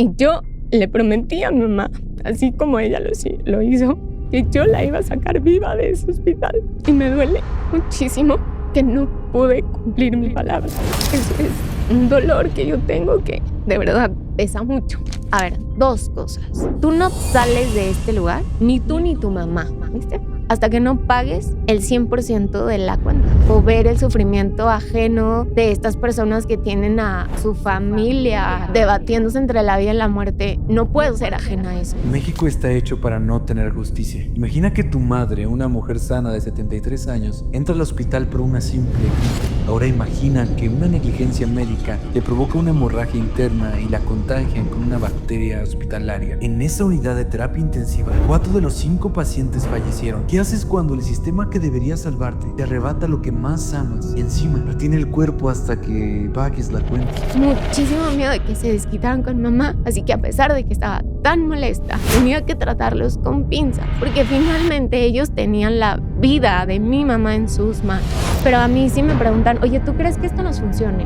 Y yo le prometí a mi mamá, así como ella lo hizo, que yo la iba a sacar viva de ese hospital. Y me duele muchísimo que no pude cumplir mi palabra. Eso es un dolor que yo tengo que de verdad pesa mucho. A ver, 2 cosas. Tú no sales de este lugar, ni tú ni tu mamá, ¿viste? Hasta que no pagues el 100% de la cuenta. O ver el sufrimiento ajeno de estas personas que tienen a su familia debatiéndose entre la vida y la muerte. No puedo ser ajena a eso. México está hecho para no tener justicia. Imagina que tu madre, una mujer sana de 73 años, entra al hospital por una simple gripe. Ahora imagina que una negligencia médica le provoca una hemorragia interna y la contagian con una bacteria hospitalaria. En esa unidad de terapia intensiva, 4 de los 5 pacientes fallecieron. ¿Qué haces cuando el sistema que debería salvarte te arrebata lo que más amas y encima retiene el cuerpo hasta que pagues la cuenta? Muchísimo miedo de que se desquitaran con mamá, así que a pesar de que estaba tan molesta, tenía que tratarlos con pinzas, porque finalmente ellos tenían la vida de mi mamá en sus manos. Pero a mí sí me preguntan, oye, ¿tú crees que esto nos funcione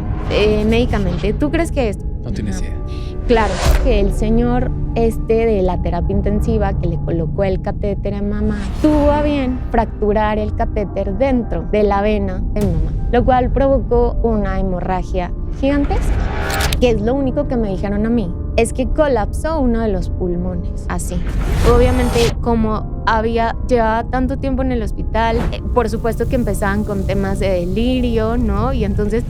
médicamente? ¿Tú crees que esto? No tienes idea. Claro, que el señor de la terapia intensiva que le colocó el catéter a mamá tuvo a bien fracturar el catéter dentro de la vena de mi mamá, lo cual provocó una hemorragia gigantesca, que es lo único que me dijeron a mí, es que colapsó uno de los pulmones, así. Obviamente, como llevaba tanto tiempo en el hospital, por supuesto que empezaban con temas de delirio, ¿no? Y entonces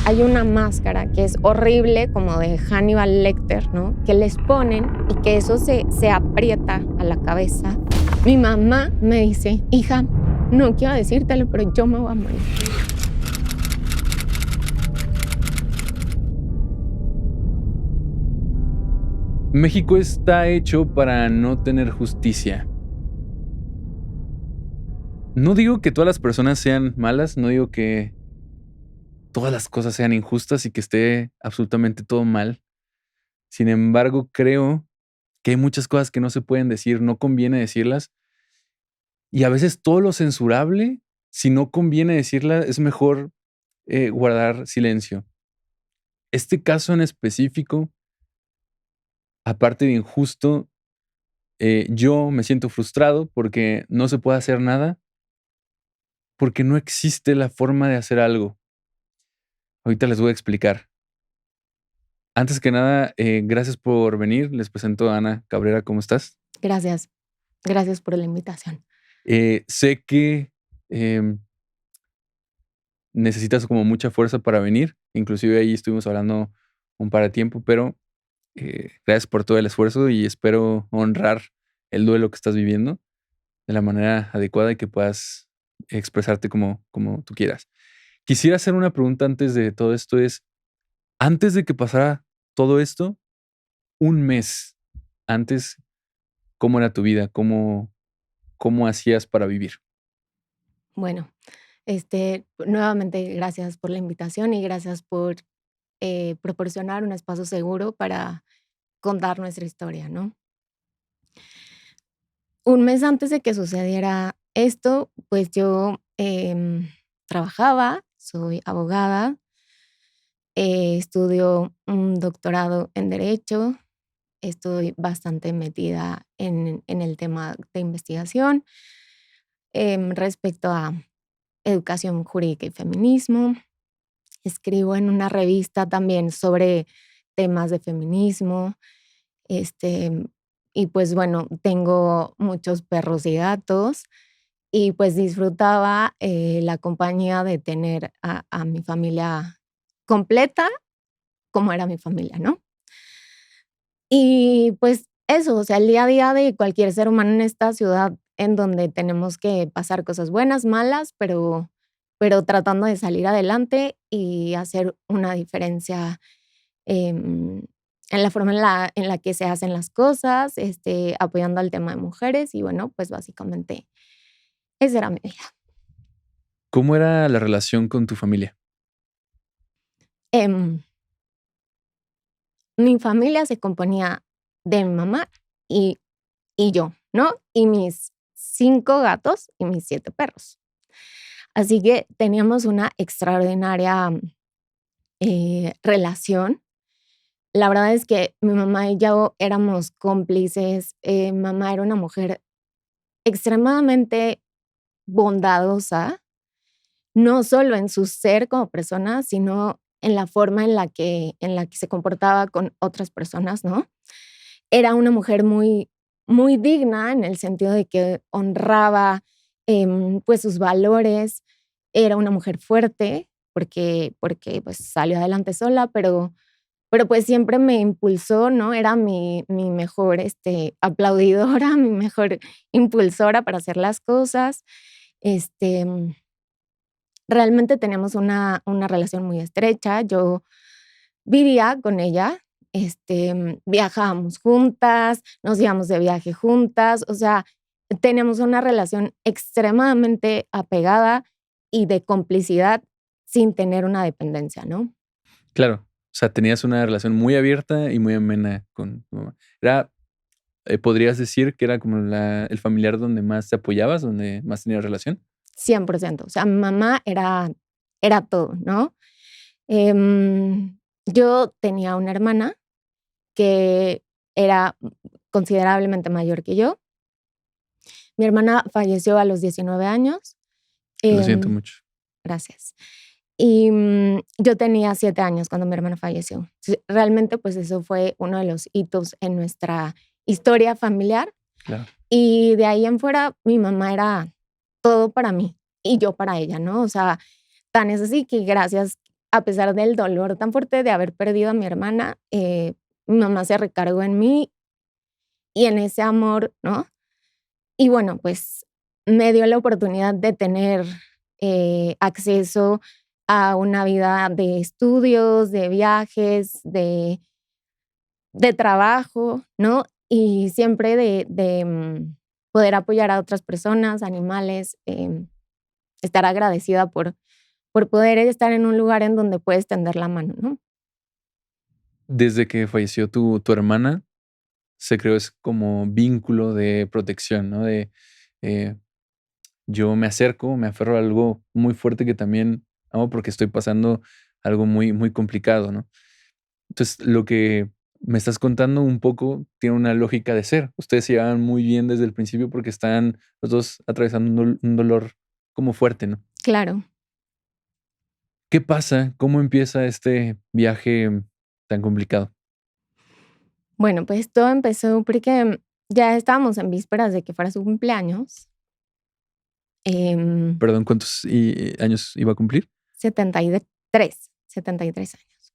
hay una máscara que es horrible, como de Hannibal Lecter, ¿no? Que les ponen y que eso se aprieta a la cabeza. Mi mamá me dice, hija, no quiero decírtelo, pero yo me voy a morir. México está hecho para no tener justicia. No digo que todas las personas sean malas, no digo que todas las cosas sean injustas y que esté absolutamente todo mal. Sin embargo, creo que hay muchas cosas que no se pueden decir, no conviene decirlas. Y a veces todo lo censurable, si no conviene decirla, es mejor guardar silencio. Este caso en específico, aparte de injusto, yo me siento frustrado porque no se puede hacer nada, porque no existe la forma de hacer algo. Ahorita les voy a explicar. Antes que nada, gracias por venir. Les presento a Ana Cabrera. ¿Cómo estás? Gracias. Gracias por la invitación. Sé que necesitas como mucha fuerza para venir. Inclusive ahí estuvimos hablando un par de tiempo, pero gracias por todo el esfuerzo y espero honrar el duelo que estás viviendo de la manera adecuada y que puedas expresarte como tú quieras. Quisiera hacer una pregunta antes de todo esto. Antes de que pasara todo esto, un mes antes, ¿cómo era tu vida? ¿Cómo hacías para vivir? Bueno, nuevamente gracias por la invitación y gracias por proporcionar un espacio seguro para contar nuestra historia, ¿no? Un mes antes de que sucediera esto, pues yo trabajaba, soy abogada, estudio un doctorado en Derecho, estoy bastante metida en el tema de investigación respecto a educación jurídica y feminismo. Escribo en una revista también sobre temas de feminismo. Y pues bueno, tengo muchos perros y gatos y pues disfrutaba la compañía de tener a mi familia completa, como era mi familia, ¿no? Y pues eso, o sea, el día a día de cualquier ser humano en esta ciudad en donde tenemos que pasar cosas buenas, malas, pero tratando de salir adelante y hacer una diferencia em, en la forma en la que se hacen las cosas, apoyando al tema de mujeres y bueno, pues básicamente esa era mi vida. ¿Cómo era la relación con tu familia? Em, Mi familia se componía de mi mamá y yo, ¿no? Y mis 5 gatos y mis 7 perros. Así que teníamos una extraordinaria relación. La verdad es que mi mamá y yo éramos cómplices. Mamá era una mujer extremadamente bondadosa, no solo en su ser como persona, sino en la forma en la que se comportaba con otras personas, ¿no? Era una mujer muy, muy digna en el sentido de que honraba pues sus valores. Era una mujer fuerte porque pues salió adelante sola, pero pues siempre me impulsó, ¿no? Era mi mejor aplaudidora, mi mejor impulsora para hacer las cosas. Este, Realmente teníamos una relación muy estrecha. Yo vivía con ella, viajábamos juntas, nos íbamos de viaje juntas, o sea, teníamos una relación extremadamente apegada y de complicidad sin tener una dependencia, ¿no? Claro. O sea, tenías una relación muy abierta y muy amena con tu mamá. Era, ¿podrías decir que era como el familiar donde más te apoyabas, donde más tenías relación? 100%. O sea, mi mamá era todo, ¿no? Yo tenía una hermana que era considerablemente mayor que yo. Mi hermana falleció a los 19 años. Lo siento Em, mucho. Gracias. Y yo tenía 7 años cuando mi hermana falleció. Sí, realmente, pues eso fue uno de los hitos en nuestra historia familiar. Claro. Y de ahí en fuera, mi mamá era todo para mí y yo para ella, ¿no? O sea, tan es así que gracias, a pesar del dolor tan fuerte de haber perdido a mi hermana, mi mamá se recargó en mí y en ese amor, ¿no? Y bueno, pues me dio la oportunidad de tener acceso a una vida de estudios, de viajes, de trabajo, ¿no? Y siempre de poder apoyar a otras personas, animales, estar agradecida por poder estar en un lugar en donde puedes tender la mano, ¿no? Desde que falleció tu hermana, se creó ese como vínculo de protección, ¿no? De, eh, yo me acerco, me aferro a algo muy fuerte que también amo porque estoy pasando algo muy, muy complicado, ¿no? Entonces, lo que me estás contando un poco tiene una lógica de ser. Ustedes se llevaban muy bien desde el principio porque están los dos atravesando un dolor como fuerte, ¿no? Claro. ¿Qué pasa? ¿Cómo empieza este viaje tan complicado? Bueno, pues todo empezó porque ya estábamos en vísperas de que fuera su cumpleaños. em, Perdón, ¿cuántos años iba a cumplir? 73 años.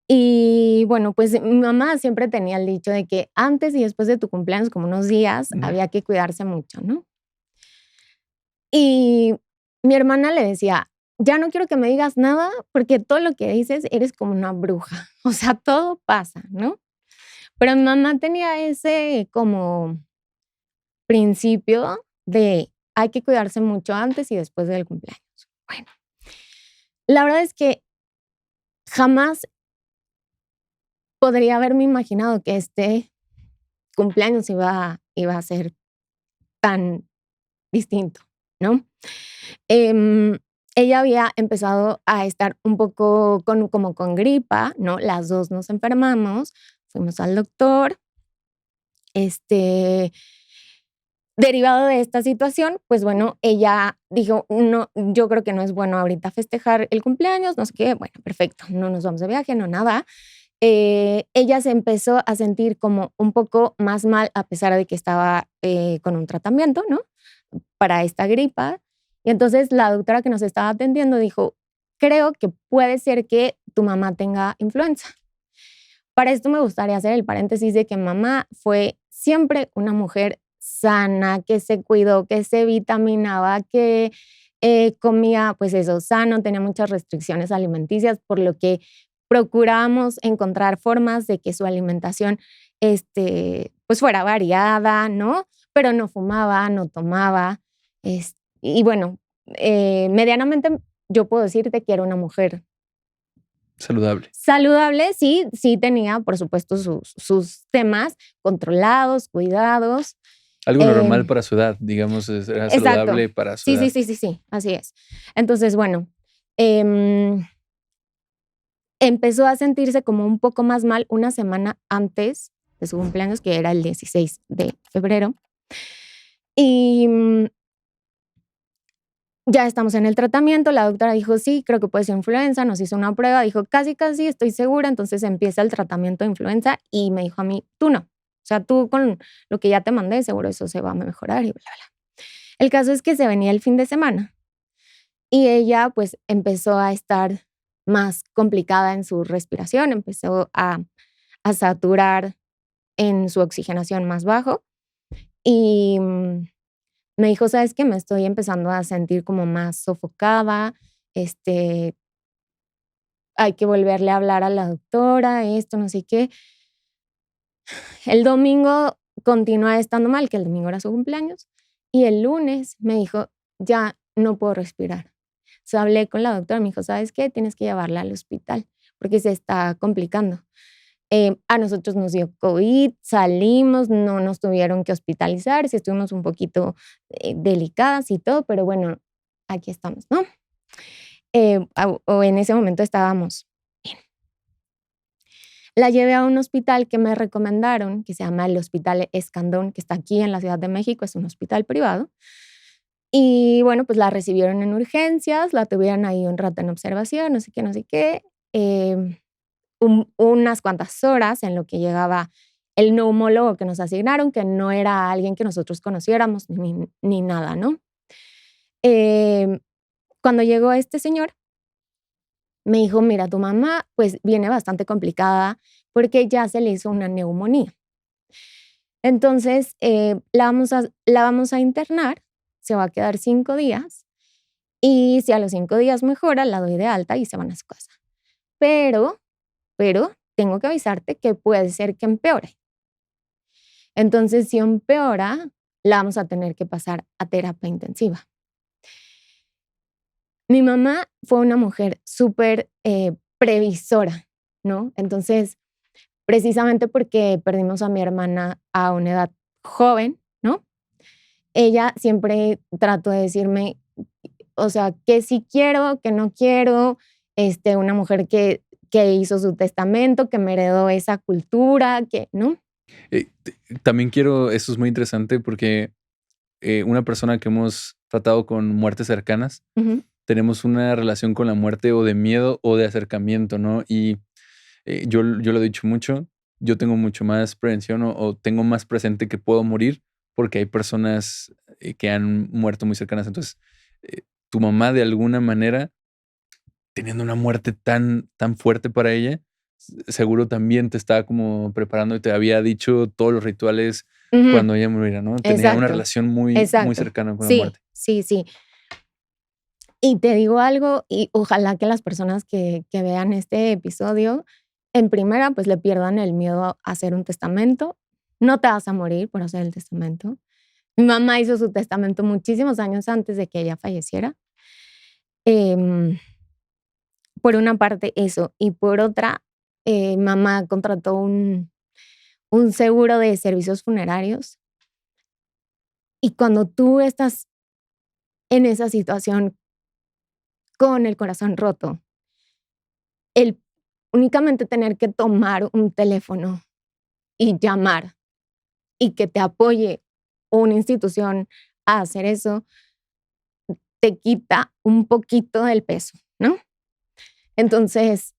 Y bueno, pues mi mamá siempre tenía el dicho de que antes y después de tu cumpleaños, como unos días, Ujú. había que cuidarse mucho, ¿no? Y mi hermana le decía, ya no quiero que me digas nada porque todo lo que dices eres como una bruja. O sea, todo pasa, ¿no? Pero mi mamá tenía ese como principio de hay que cuidarse mucho antes y después del cumpleaños. Bueno, la verdad es que jamás podría haberme imaginado que este cumpleaños iba a ser tan distinto, ¿no? Ella había empezado a estar un poco como con gripa, ¿no? Las dos nos enfermamos, fuimos al doctor. Derivado de esta situación, pues bueno, ella dijo, no, yo creo que no es bueno ahorita festejar el cumpleaños, no sé qué, bueno, perfecto, no nos vamos de viaje, no nada. Ella se empezó a sentir como un poco más mal a pesar de que estaba con un tratamiento, ¿no? Para esta gripa. Y entonces la doctora que nos estaba atendiendo dijo, creo que puede ser que tu mamá tenga influenza. Para esto me gustaría hacer el paréntesis de que mamá fue siempre una mujer sana, que se cuidó, que se vitaminaba, que comía, pues eso, sano, tenía muchas restricciones alimenticias, por lo que procuramos encontrar formas de que su alimentación, pues fuera variada, ¿no? Pero no fumaba, no tomaba. Y bueno, medianamente yo puedo decirte que era una mujer Saludable. saludable. Sí, sí tenía, por supuesto, sus temas controlados, cuidados. Algo normal Em, para su edad, digamos, era exacto. saludable para su Sí, sí, edad. sí, sí, sí, así es. Entonces, bueno, em, empezó a sentirse como un poco más mal una semana antes de su cumpleaños, que era el 16 de febrero. Y ya estamos en el tratamiento. La doctora dijo, sí, creo que puede ser influenza. Nos hizo una prueba. Dijo, casi, estoy segura. Entonces empieza el tratamiento de influenza y me dijo a mí, tú no. O sea, tú con lo que ya te mandé, seguro eso se va a mejorar y bla, bla. El caso es que se venía el fin de semana y ella pues empezó a estar más complicada en su respiración, empezó a saturar en su oxigenación más bajo y me dijo, ¿sabes qué? Me estoy empezando a sentir como más sofocada, hay que volverle a hablar a la doctora, esto, no sé qué. El domingo continúa estando mal, que el domingo era su cumpleaños, y el lunes me dijo, ya no puedo respirar. Entonces hablé con la doctora, me dijo, ¿sabes qué? Tienes que llevarla al hospital porque se está complicando. A nosotros nos dio COVID, salimos, no nos tuvieron que hospitalizar, sí estuvimos un poquito delicadas y todo, pero bueno, aquí estamos, ¿no? O en ese momento estábamos bien. La llevé a un hospital que me recomendaron, que se llama el Hospital Escandón, que está aquí en la Ciudad de México, es un hospital privado. Y bueno, pues la recibieron en urgencias, la tuvieron ahí un rato en observación, no sé qué, no sé qué. Unas cuantas horas en lo que llegaba el neumólogo que nos asignaron, que no era alguien que nosotros conociéramos ni nada, ¿no? Cuando llegó este señor, me dijo, mira, tu mamá pues viene bastante complicada porque ya se le hizo una neumonía. Entonces, la vamos a internar, se va a quedar 5 días y si a los 5 días mejora, la doy de alta y se van a su casa. Pero tengo que avisarte que puede ser que empeore. Entonces, si empeora, la vamos a tener que pasar a terapia intensiva. Mi mamá fue una mujer súper previsora, ¿no? Entonces, precisamente porque perdimos a mi hermana a una edad joven, ¿no? Ella siempre trató de decirme, o sea, que sí quiero, que no quiero, una mujer que hizo su testamento, que me heredó esa cultura, que, ¿no? También quiero, eso es muy interesante porque una persona que hemos tratado con muertes cercanas, tenemos una relación con la muerte o de miedo o de acercamiento, ¿no? Y yo lo he dicho mucho, yo tengo mucho más prevención o tengo más presente que puedo morir porque hay personas que han muerto muy cercanas. Entonces, tu mamá de alguna manera, teniendo una muerte tan, tan fuerte para ella, seguro también te estaba como preparando y te había dicho todos los rituales cuando ella muriera, ¿no? Tenía una relación muy cercana con la muerte. Sí. Y te digo algo, y ojalá que las personas que vean este episodio, en primera, pues le pierdan el miedo a hacer un testamento. No te vas a morir por hacer el testamento. Mi mamá hizo su testamento muchísimos años antes de que ella falleciera. Por una parte eso, y por otra, mamá contrató un seguro de servicios funerarios. Y cuando tú estás en esa situación con el corazón roto, el únicamente tener que tomar un teléfono y llamar y que te apoye una institución a hacer eso, te quita un poquito del peso, ¿no? Entonces,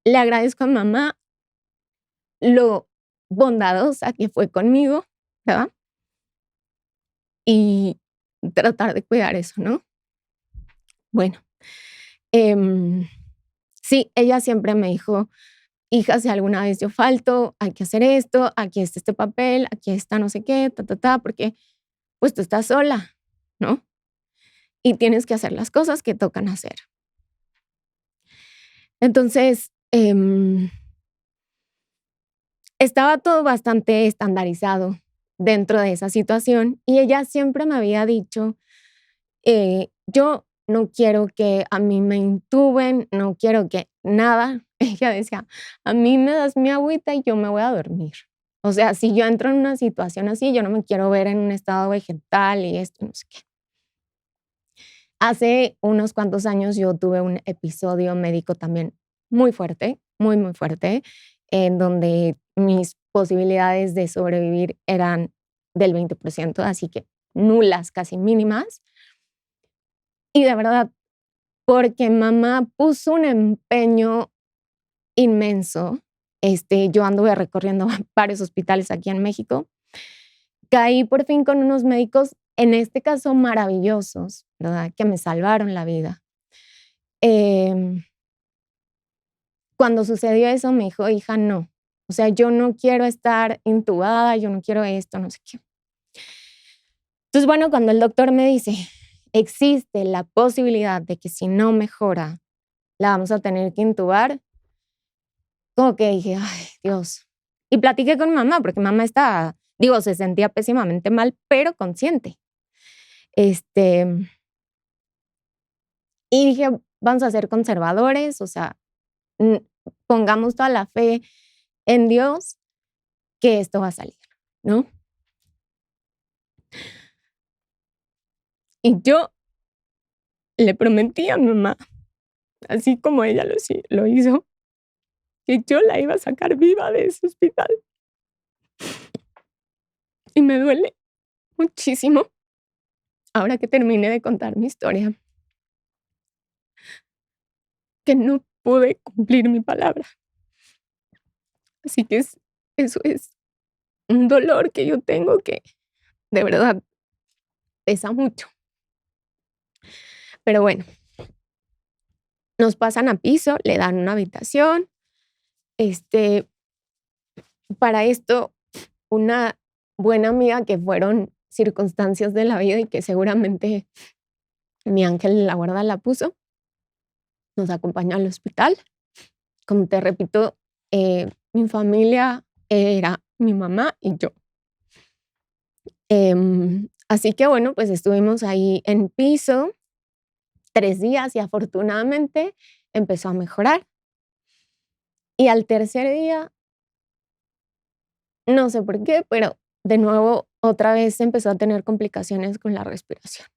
le agradezco a mamá lo bondadosa que fue conmigo, ¿verdad? Y tratar de cuidar eso, ¿no? Bueno, sí, ella siempre me dijo, hija, si alguna vez yo falto, hay que hacer esto, aquí está este papel, aquí está no sé qué, porque pues tú estás sola, ¿no? Y tienes que hacer las cosas que tocan hacer. Entonces, estaba todo bastante estandarizado dentro de esa situación y ella siempre me había dicho, yo no quiero que a mí me intuben, no quiero que nada. Ella decía, a mí me das mi agüita y yo me voy a dormir. O sea, si yo entro en una situación así, yo no me quiero ver en un estado vegetal y esto, no sé qué. Hace unos cuantos años yo tuve un episodio médico también muy fuerte, muy, muy fuerte, en donde mis posibilidades de sobrevivir eran del 20%, así que nulas, casi mínimas. Y de verdad, porque mamá puso un empeño inmenso, yo anduve recorriendo varios hospitales aquí en México, caí por fin con unos médicos, en este caso maravillosos, ¿verdad? Que me salvaron la vida. Cuando sucedió eso, me dijo, hija, no. O sea, yo no quiero estar intubada, yo no quiero esto, no sé qué. Entonces, bueno, cuando el doctor me dice, existe la posibilidad de que si no mejora, la vamos a tener que intubar, como que dije, ay, Dios. Y platiqué con mi mamá, porque mamá estaba, se sentía pésimamente mal, pero consciente. Y dije, vamos a ser conservadores, o sea, pongamos toda la fe en Dios que esto va a salir, ¿no? Y yo le prometí a mi mamá, así como ella lo hizo, que yo la iba a sacar viva de ese hospital. Y me duele muchísimo, ahora que terminé de contar mi historia, que no pude cumplir mi palabra. Así que eso es un dolor que yo tengo que de verdad pesa mucho. Pero bueno, nos pasan a piso, le dan una habitación. Para esto, una buena amiga, que fueron circunstancias de la vida y que seguramente mi ángel de la guarda la puso, nos acompañó al hospital. Como te repito, mi familia era mi mamá y yo. Así que bueno, pues estuvimos ahí en piso 3 días y afortunadamente empezó a mejorar. Y al tercer día, no sé por qué, pero de nuevo otra vez empezó a tener complicaciones con la respiración.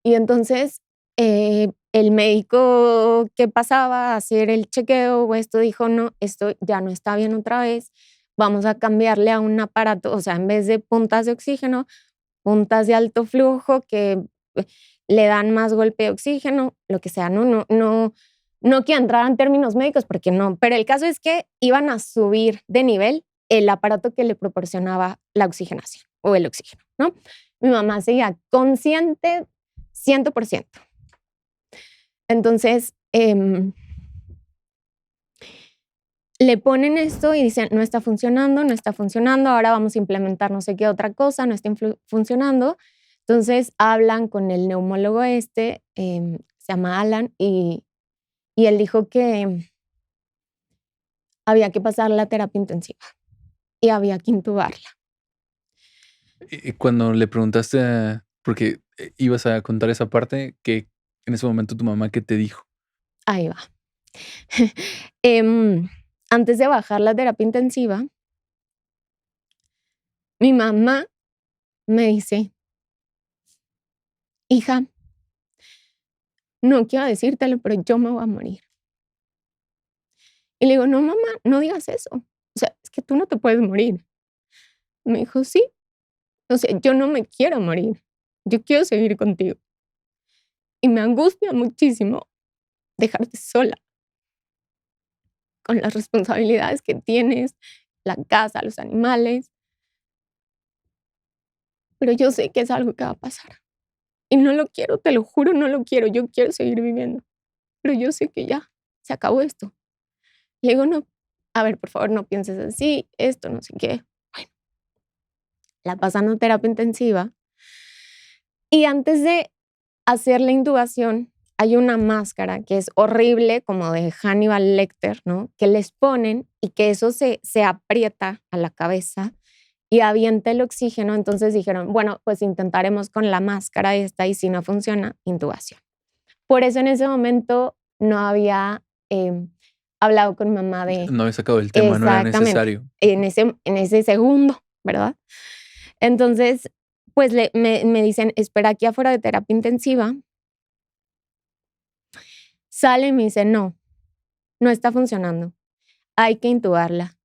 Y entonces el médico que pasaba a hacer el chequeo o esto dijo, no, esto ya no está bien otra vez, vamos a cambiarle a un aparato, o sea, en vez de puntas de oxígeno, puntas de alto flujo que le dan más golpe de oxígeno, lo que sea, no quiero entrar en términos médicos porque no, pero el caso es que iban a subir de nivel el aparato que le proporcionaba la oxigenación o el oxígeno, ¿no? Mi mamá seguía consciente 100%. Entonces, le ponen esto y dicen, no está funcionando, ahora vamos a implementar no sé qué otra cosa, no está funcionando. Entonces, hablan con el neumólogo se llama Alan, y él dijo que había que pasar la terapia intensiva y había que intubarla. Y cuando le preguntaste, porque ibas a contar esa parte, que en ese momento tu mamá, ¿qué te dijo? Ahí va. Antes de bajar la terapia intensiva, mi mamá me dice, hija, no quiero decírtelo, pero yo me voy a morir. Y le digo, no, mamá, no digas eso. O sea, es que tú no te puedes morir. Me dijo, sí. O sea, yo no me quiero morir. Yo quiero seguir contigo. Y me angustia muchísimo dejarte sola con las responsabilidades que tienes, la casa, los animales. Pero yo sé que es algo que va a pasar. Y no lo quiero, te lo juro, no lo quiero. Yo quiero seguir viviendo. Pero yo sé que ya se acabó esto. Le digo, no, a ver, por favor, no pienses así, esto, no sé qué. Bueno, la pasan a terapia intensiva. Y antes de hacer la intubación, hay una máscara que es horrible, como de Hannibal Lecter, ¿no? Que les ponen y que eso se aprieta a la cabeza y avienta el oxígeno. Entonces dijeron, bueno, pues intentaremos con la máscara esta y si no funciona, intubación. Por eso en ese momento no había hablado con mamá de... No había sacado el tema, no era necesario. En ese segundo, ¿verdad? Entonces, pues me dicen, espera aquí afuera de terapia intensiva. Sale y me dice, no está funcionando. Hay que intubarla.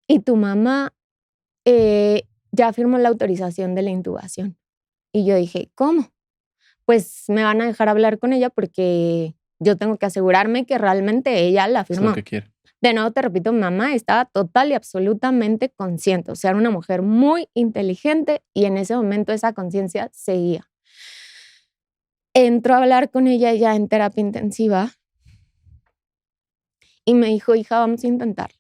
Y tu mamá ya firmó la autorización de la intubación. Y yo dije, ¿cómo? Pues me van a dejar hablar con ella porque yo tengo que asegurarme que realmente ella la Es firmó. lo que quiere. De nuevo te repito, mi mamá estaba total y absolutamente consciente. O sea, era una mujer muy inteligente y en ese momento esa conciencia seguía. Entró a hablar con ella ya en terapia intensiva y me dijo, hija, vamos a intentarlo.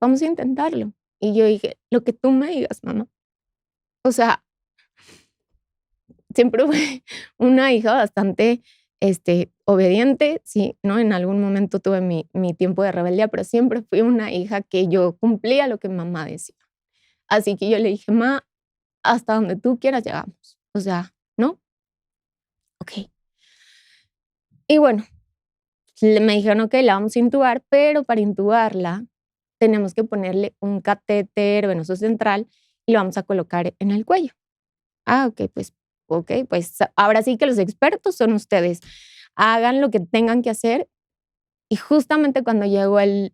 Vamos a intentarlo. Y yo dije, lo que tú me digas, mamá. O sea, siempre fue una hija bastante obediente, sí, ¿no? En algún momento tuve mi tiempo de rebeldía, pero siempre fui una hija que yo cumplía lo que mamá decía. Así que yo le dije, ma, hasta donde tú quieras llegamos. O sea, ¿no? Ok. Y bueno, me dijeron, ok, la vamos a intubar, pero para intubarla tenemos que ponerle un catéter venoso central y lo vamos a colocar en el cuello. Ah, ok, pues ahora sí que los expertos son ustedes. Hagan lo que tengan que hacer. Y justamente cuando llegó el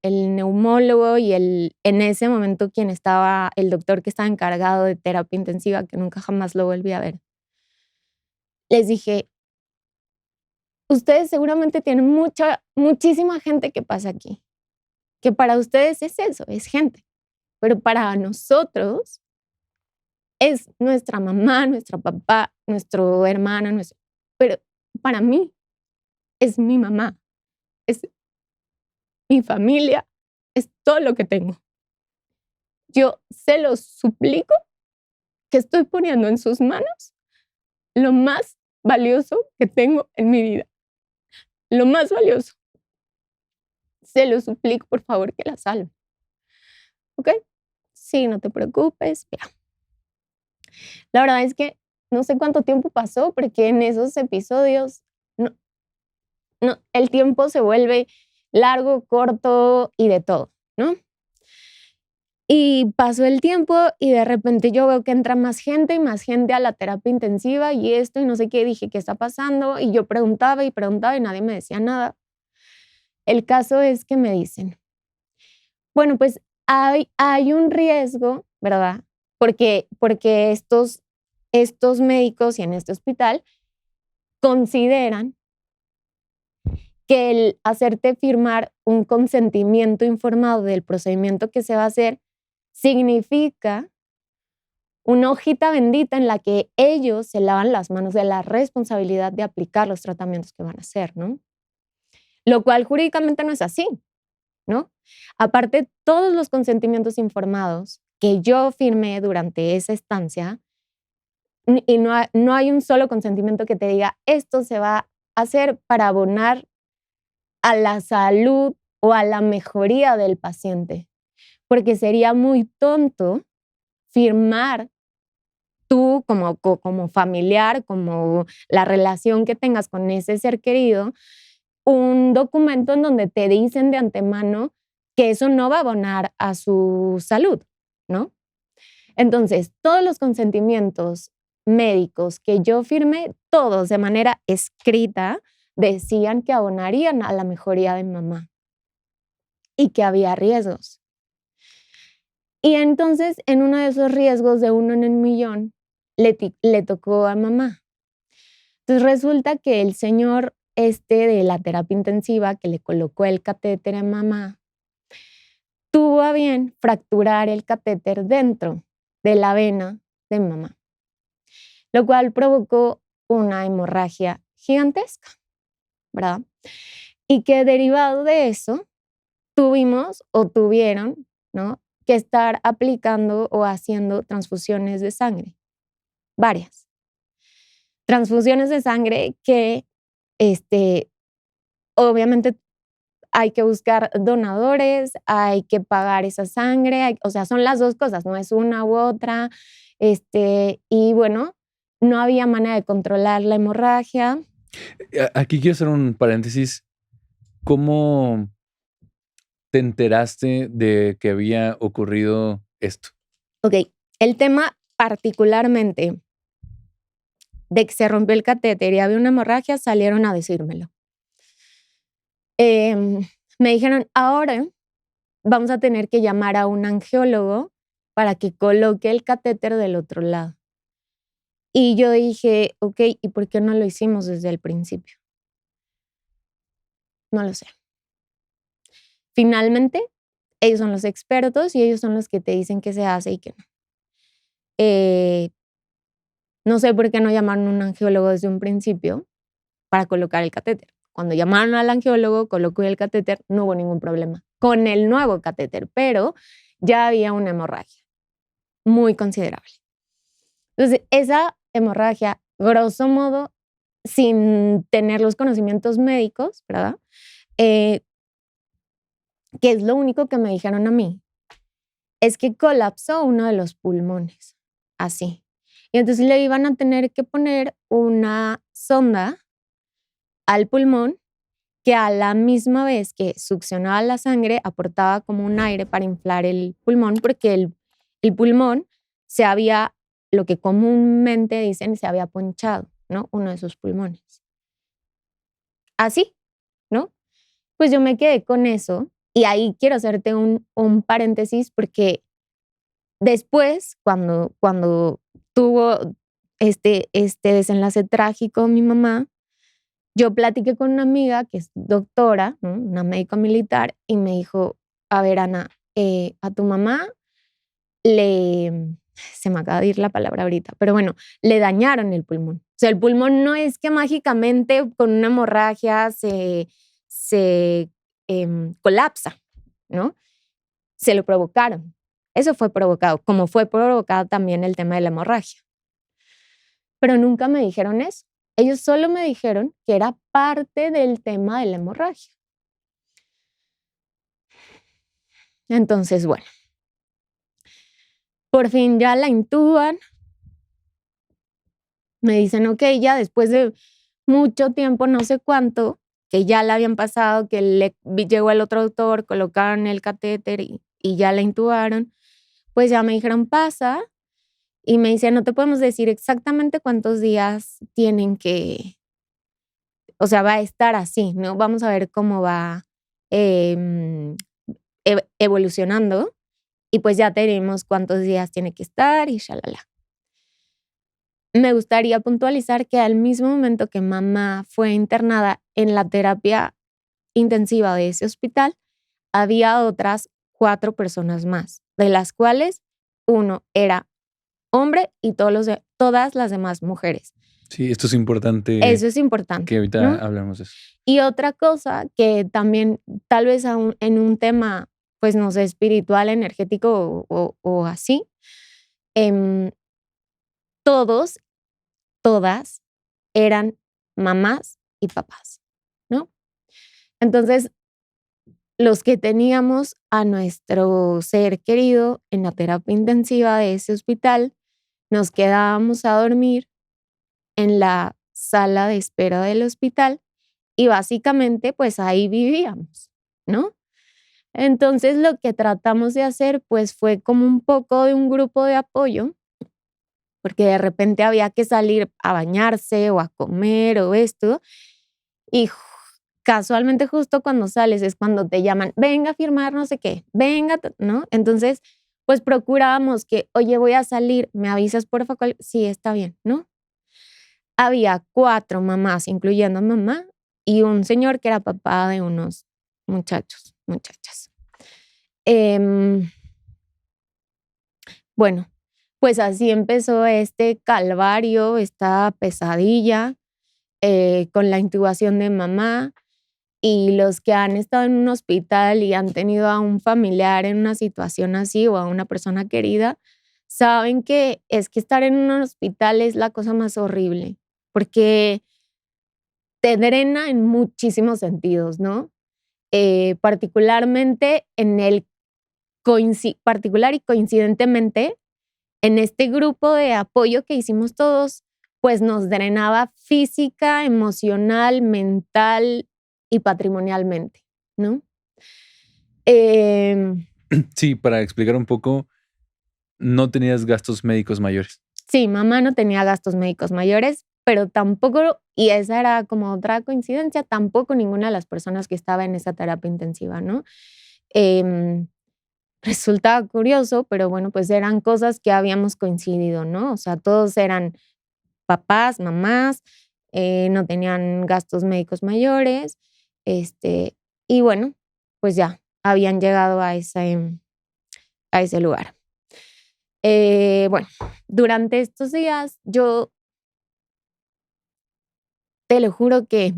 neumólogo y en ese momento quien estaba, el doctor que estaba encargado de terapia intensiva, que nunca jamás lo volví a ver, les dije, ustedes seguramente tienen muchísima gente que pasa aquí, que para ustedes es eso, es gente, pero para nosotros es nuestra mamá, nuestro papá, nuestro hermano, pero para mí es mi mamá, es mi familia, es todo lo que tengo. Yo se los suplico que estoy poniendo en sus manos lo más valioso que tengo en mi vida. Lo más valioso. Se lo suplico, por favor, que la salve. ¿Ok? Sí, no te preocupes. Mira. La verdad es que no sé cuánto tiempo pasó, porque en esos episodios el tiempo se vuelve largo, corto y de todo, ¿no? Y pasó el tiempo y de repente yo veo que entra más gente y más gente a la terapia intensiva y esto y no sé qué. Dije, ¿qué está pasando? Y yo preguntaba y preguntaba y nadie me decía nada. El caso es que me dicen, bueno, pues hay un riesgo, ¿verdad? Porque estos médicos y en este hospital consideran que el hacerte firmar un consentimiento informado del procedimiento que se va a hacer significa una hojita bendita en la que ellos se lavan las manos de la responsabilidad de aplicar los tratamientos que van a hacer, ¿no? Lo cual jurídicamente no es así, ¿no? Aparte, todos los consentimientos informados que yo firmé durante esa estancia, y no hay un solo consentimiento que te diga, esto se va a hacer para abonar a la salud o a la mejoría del paciente, porque sería muy tonto firmar tú como familiar, como la relación que tengas con ese ser querido, un documento en donde te dicen de antemano que eso no va a abonar a su salud, ¿no? Entonces, todos los consentimientos médicos que yo firmé, todos de manera escrita, decían que abonarían a la mejoría de mamá y que había riesgos. Y entonces, en uno de esos riesgos de 1 en el millón, le tocó a mamá. Entonces, resulta que el señor de la terapia intensiva que le colocó el catéter a mamá, tuvo a bien fracturar el catéter dentro de la vena de mamá, lo cual provocó una hemorragia gigantesca, ¿verdad? Y que derivado de eso, tuvieron, ¿no?, que estar aplicando o haciendo transfusiones de sangre, varias. Transfusiones de sangre que, obviamente hay que buscar donadores, hay que pagar esa sangre, o sea, son las dos cosas, no es una u otra. Y bueno, no había manera de controlar la hemorragia. Aquí quiero hacer un paréntesis. ¿Cómo te enteraste de que había ocurrido esto? Ok, el tema particularmente de que se rompió el catéter y había una hemorragia, salieron a decírmelo. Me dijeron, ahora vamos a tener que llamar a un angiólogo para que coloque el catéter del otro lado. Y yo dije, ok, ¿y por qué no lo hicimos desde el principio? No lo sé. Finalmente, ellos son los expertos y ellos son los que te dicen qué se hace y qué no. No sé por qué no llamaron a un angiólogo desde un principio para colocar el catéter. Cuando llamaron al angiólogo, colocó el catéter, no hubo ningún problema con el nuevo catéter, pero ya había una hemorragia muy considerable. Entonces, esa hemorragia, grosso modo, sin tener los conocimientos médicos, ¿verdad? Que es lo único que me dijeron a mí, es que colapsó uno de los pulmones, así. Y entonces le iban a tener que poner una sonda al pulmón que a la misma vez que succionaba la sangre, aportaba como un aire para inflar el pulmón, porque el pulmón se había, lo que comúnmente dicen, se había ponchado, ¿no? Uno de sus pulmones. Así, ¿no? Pues yo me quedé con eso y ahí quiero hacerte un paréntesis porque después, cuando tuvo este desenlace trágico mi mamá, yo platiqué con una amiga que es doctora, ¿no? Una médico militar, y me dijo, a ver, Ana, a tu mamá se me acaba de ir la palabra ahorita, pero bueno, le dañaron el pulmón. O sea, el pulmón no es que mágicamente con una hemorragia se colapsa, ¿no? Se lo provocaron. Eso fue provocado, como fue provocado también el tema de la hemorragia. Pero nunca me dijeron eso. Ellos solo me dijeron que era parte del tema de la hemorragia. Entonces, bueno, por fin ya la intuban. Me dicen, ok, ya después de mucho tiempo, no sé cuánto, que ya la habían pasado, que llegó el otro doctor, colocaron el catéter y ya la intubaron, pues ya me dijeron, pasa. Y me dicen, no te podemos decir exactamente cuántos días tienen que, o sea, va a estar así, ¿no? Vamos a ver cómo va evolucionando y pues ya tenemos cuántos días tiene que estar y shalala. Me gustaría puntualizar que al mismo momento que mamá fue internada en la terapia intensiva de ese hospital, había otras 4 personas más, de las cuales uno era hombre y todas las demás mujeres. Sí, esto es importante. Eso es importante. Que ahorita, ¿no?, hablemos de eso. Y otra cosa que también, tal vez en un tema, pues no sé, espiritual, energético o así, todas eran mamás y papás, ¿no? Entonces, los que teníamos a nuestro ser querido en la terapia intensiva de ese hospital, nos quedábamos a dormir en la sala de espera del hospital y básicamente pues ahí vivíamos, ¿no? Entonces lo que tratamos de hacer pues fue como un poco de un grupo de apoyo, porque de repente había que salir a bañarse o a comer o esto, y casualmente justo cuando sales es cuando te llaman, venga a firmar no sé qué, venga, ¿no? Entonces pues procurábamos que, oye, voy a salir, ¿me avisas por favor? Sí, está bien, ¿no? Había 4 mamás, incluyendo mamá, y un señor que era papá de unos muchachas. Bueno, pues así empezó este calvario, esta pesadilla con la intubación de mamá, y los que han estado en un hospital y han tenido a un familiar en una situación así o a una persona querida, saben que es que estar en un hospital es la cosa más horrible, porque te drena en muchísimos sentidos, ¿no? Particularmente particular y coincidentemente, en este grupo de apoyo que hicimos todos, pues nos drenaba física, emocional, mental y patrimonialmente, ¿no? Sí, para explicar un poco, no tenías gastos médicos mayores. Sí, mamá no tenía gastos médicos mayores, pero tampoco, y esa era como otra coincidencia, tampoco ninguna de las personas que estaba en esa terapia intensiva, ¿no? Resulta curioso, pero bueno, pues eran cosas que habíamos coincidido, ¿no? O sea, todos eran papás, mamás, no tenían gastos médicos mayores, y bueno, pues ya habían llegado a ese lugar. Bueno, durante estos días yo te lo juro que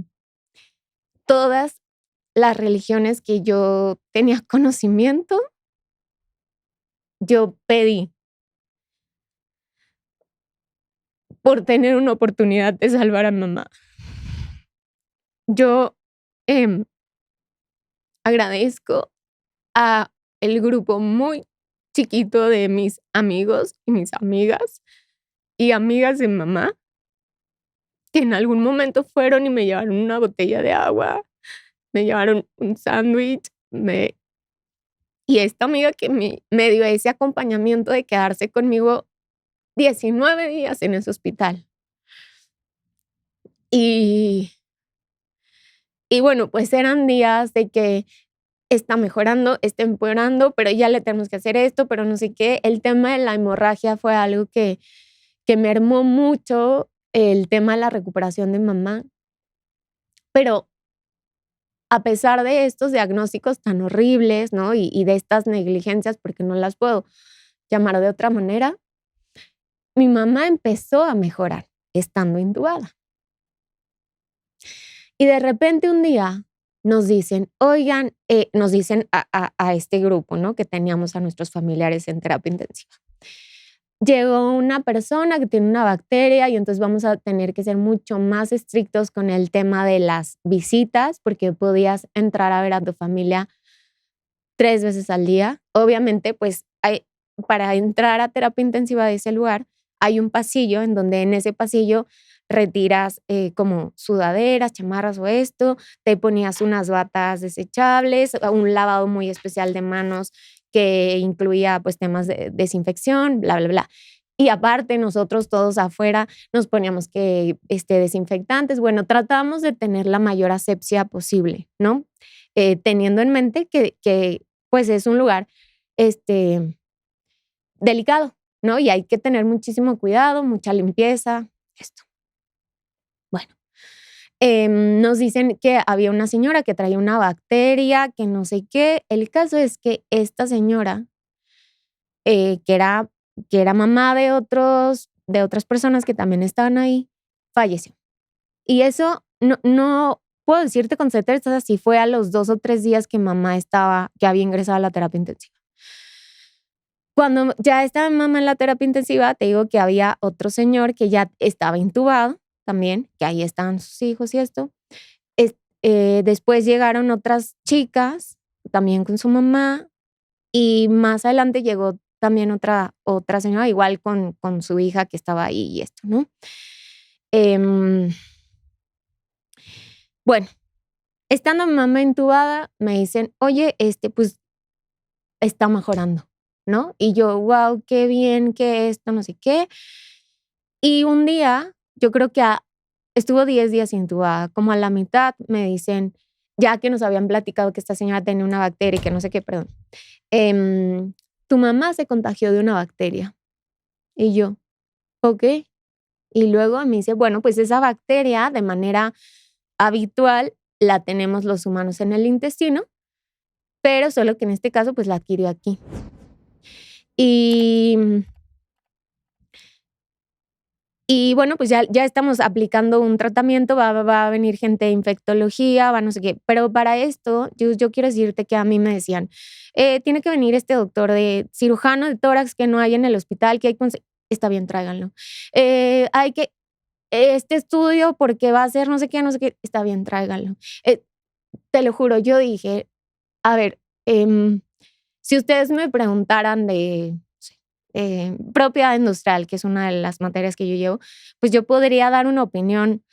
todas las religiones que yo tenía conocimiento, yo pedí por tener una oportunidad de salvar a mamá. Yo agradezco a el grupo muy chiquito de mis amigos y mis amigas y amigas de mamá que en algún momento fueron y me llevaron una botella de agua, me llevaron un sándwich, y esta amiga que me dio ese acompañamiento de quedarse conmigo 19 días en ese hospital. Y bueno, pues eran días de que está mejorando, está empeorando, pero ya le tenemos que hacer esto, pero no sé qué. El tema de la hemorragia fue algo que mermó mucho el tema de la recuperación de mamá. Pero a pesar de estos diagnósticos tan horribles, ¿no? Y de estas negligencias, porque no las puedo llamar de otra manera, mi mamá empezó a mejorar estando intubada. Y de repente un día nos dicen, oigan, nos dicen a este grupo, ¿no? Que teníamos a nuestros familiares en terapia intensiva. Llegó una persona que tiene una bacteria y entonces vamos a tener que ser mucho más estrictos con el tema de las visitas porque podías entrar a ver a tu familia 3 veces al día. Obviamente, pues para entrar a terapia intensiva de ese lugar hay un pasillo en donde en ese pasillo retiras como sudaderas, chamarras o esto, te ponías unas batas desechables, un lavado muy especial de manos que incluía pues temas de desinfección, bla, bla, bla. Y aparte nosotros todos afuera nos poníamos que desinfectantes. Bueno, tratábamos de tener la mayor asepsia posible, ¿no? Teniendo en mente que pues es un lugar delicado, ¿no? Y hay que tener muchísimo cuidado, mucha limpieza, esto. Bueno, nos dicen que había una señora que traía una bacteria, que no sé qué. El caso es que esta señora, que era mamá de otras personas que también estaban ahí, falleció. Y eso no puedo decirte con certeza si fue a los 2 o 3 días que que había ingresado a la terapia intensiva. Cuando ya estaba mamá en la terapia intensiva, te digo que había otro señor que ya estaba intubado también, que ahí estaban sus hijos y esto. Después llegaron otras chicas, también con su mamá, y más adelante llegó también otra señora, igual con su hija que estaba ahí y esto, ¿no? Bueno, estando mi mamá intubada, me dicen, oye, pues está mejorando, ¿no? Y yo, wow, qué bien, que esto, no sé qué. Y un día, yo creo que estuvo 10 días intubada, como a la mitad me dicen, ya que nos habían platicado que esta señora tenía una bacteria y que no sé qué, perdón, tu mamá se contagió de una bacteria. Y yo, ok. Y luego me dice, bueno, pues esa bacteria de manera habitual la tenemos los humanos en el intestino, pero solo que en este caso pues la adquirió aquí. Y bueno, pues ya estamos aplicando un tratamiento, va a venir gente de infectología, va no sé qué. Pero para esto, yo quiero decirte que a mí me decían, tiene que venir este doctor de cirujano de tórax que no hay en el hospital, que hay está bien, tráiganlo. Hay que, este estudio porque va a ser no sé qué, está bien, tráiganlo. Te lo juro, yo dije, a ver, si ustedes me preguntaran de propiedad industrial, que es una de las materias que yo llevo, pues yo podría dar una opinión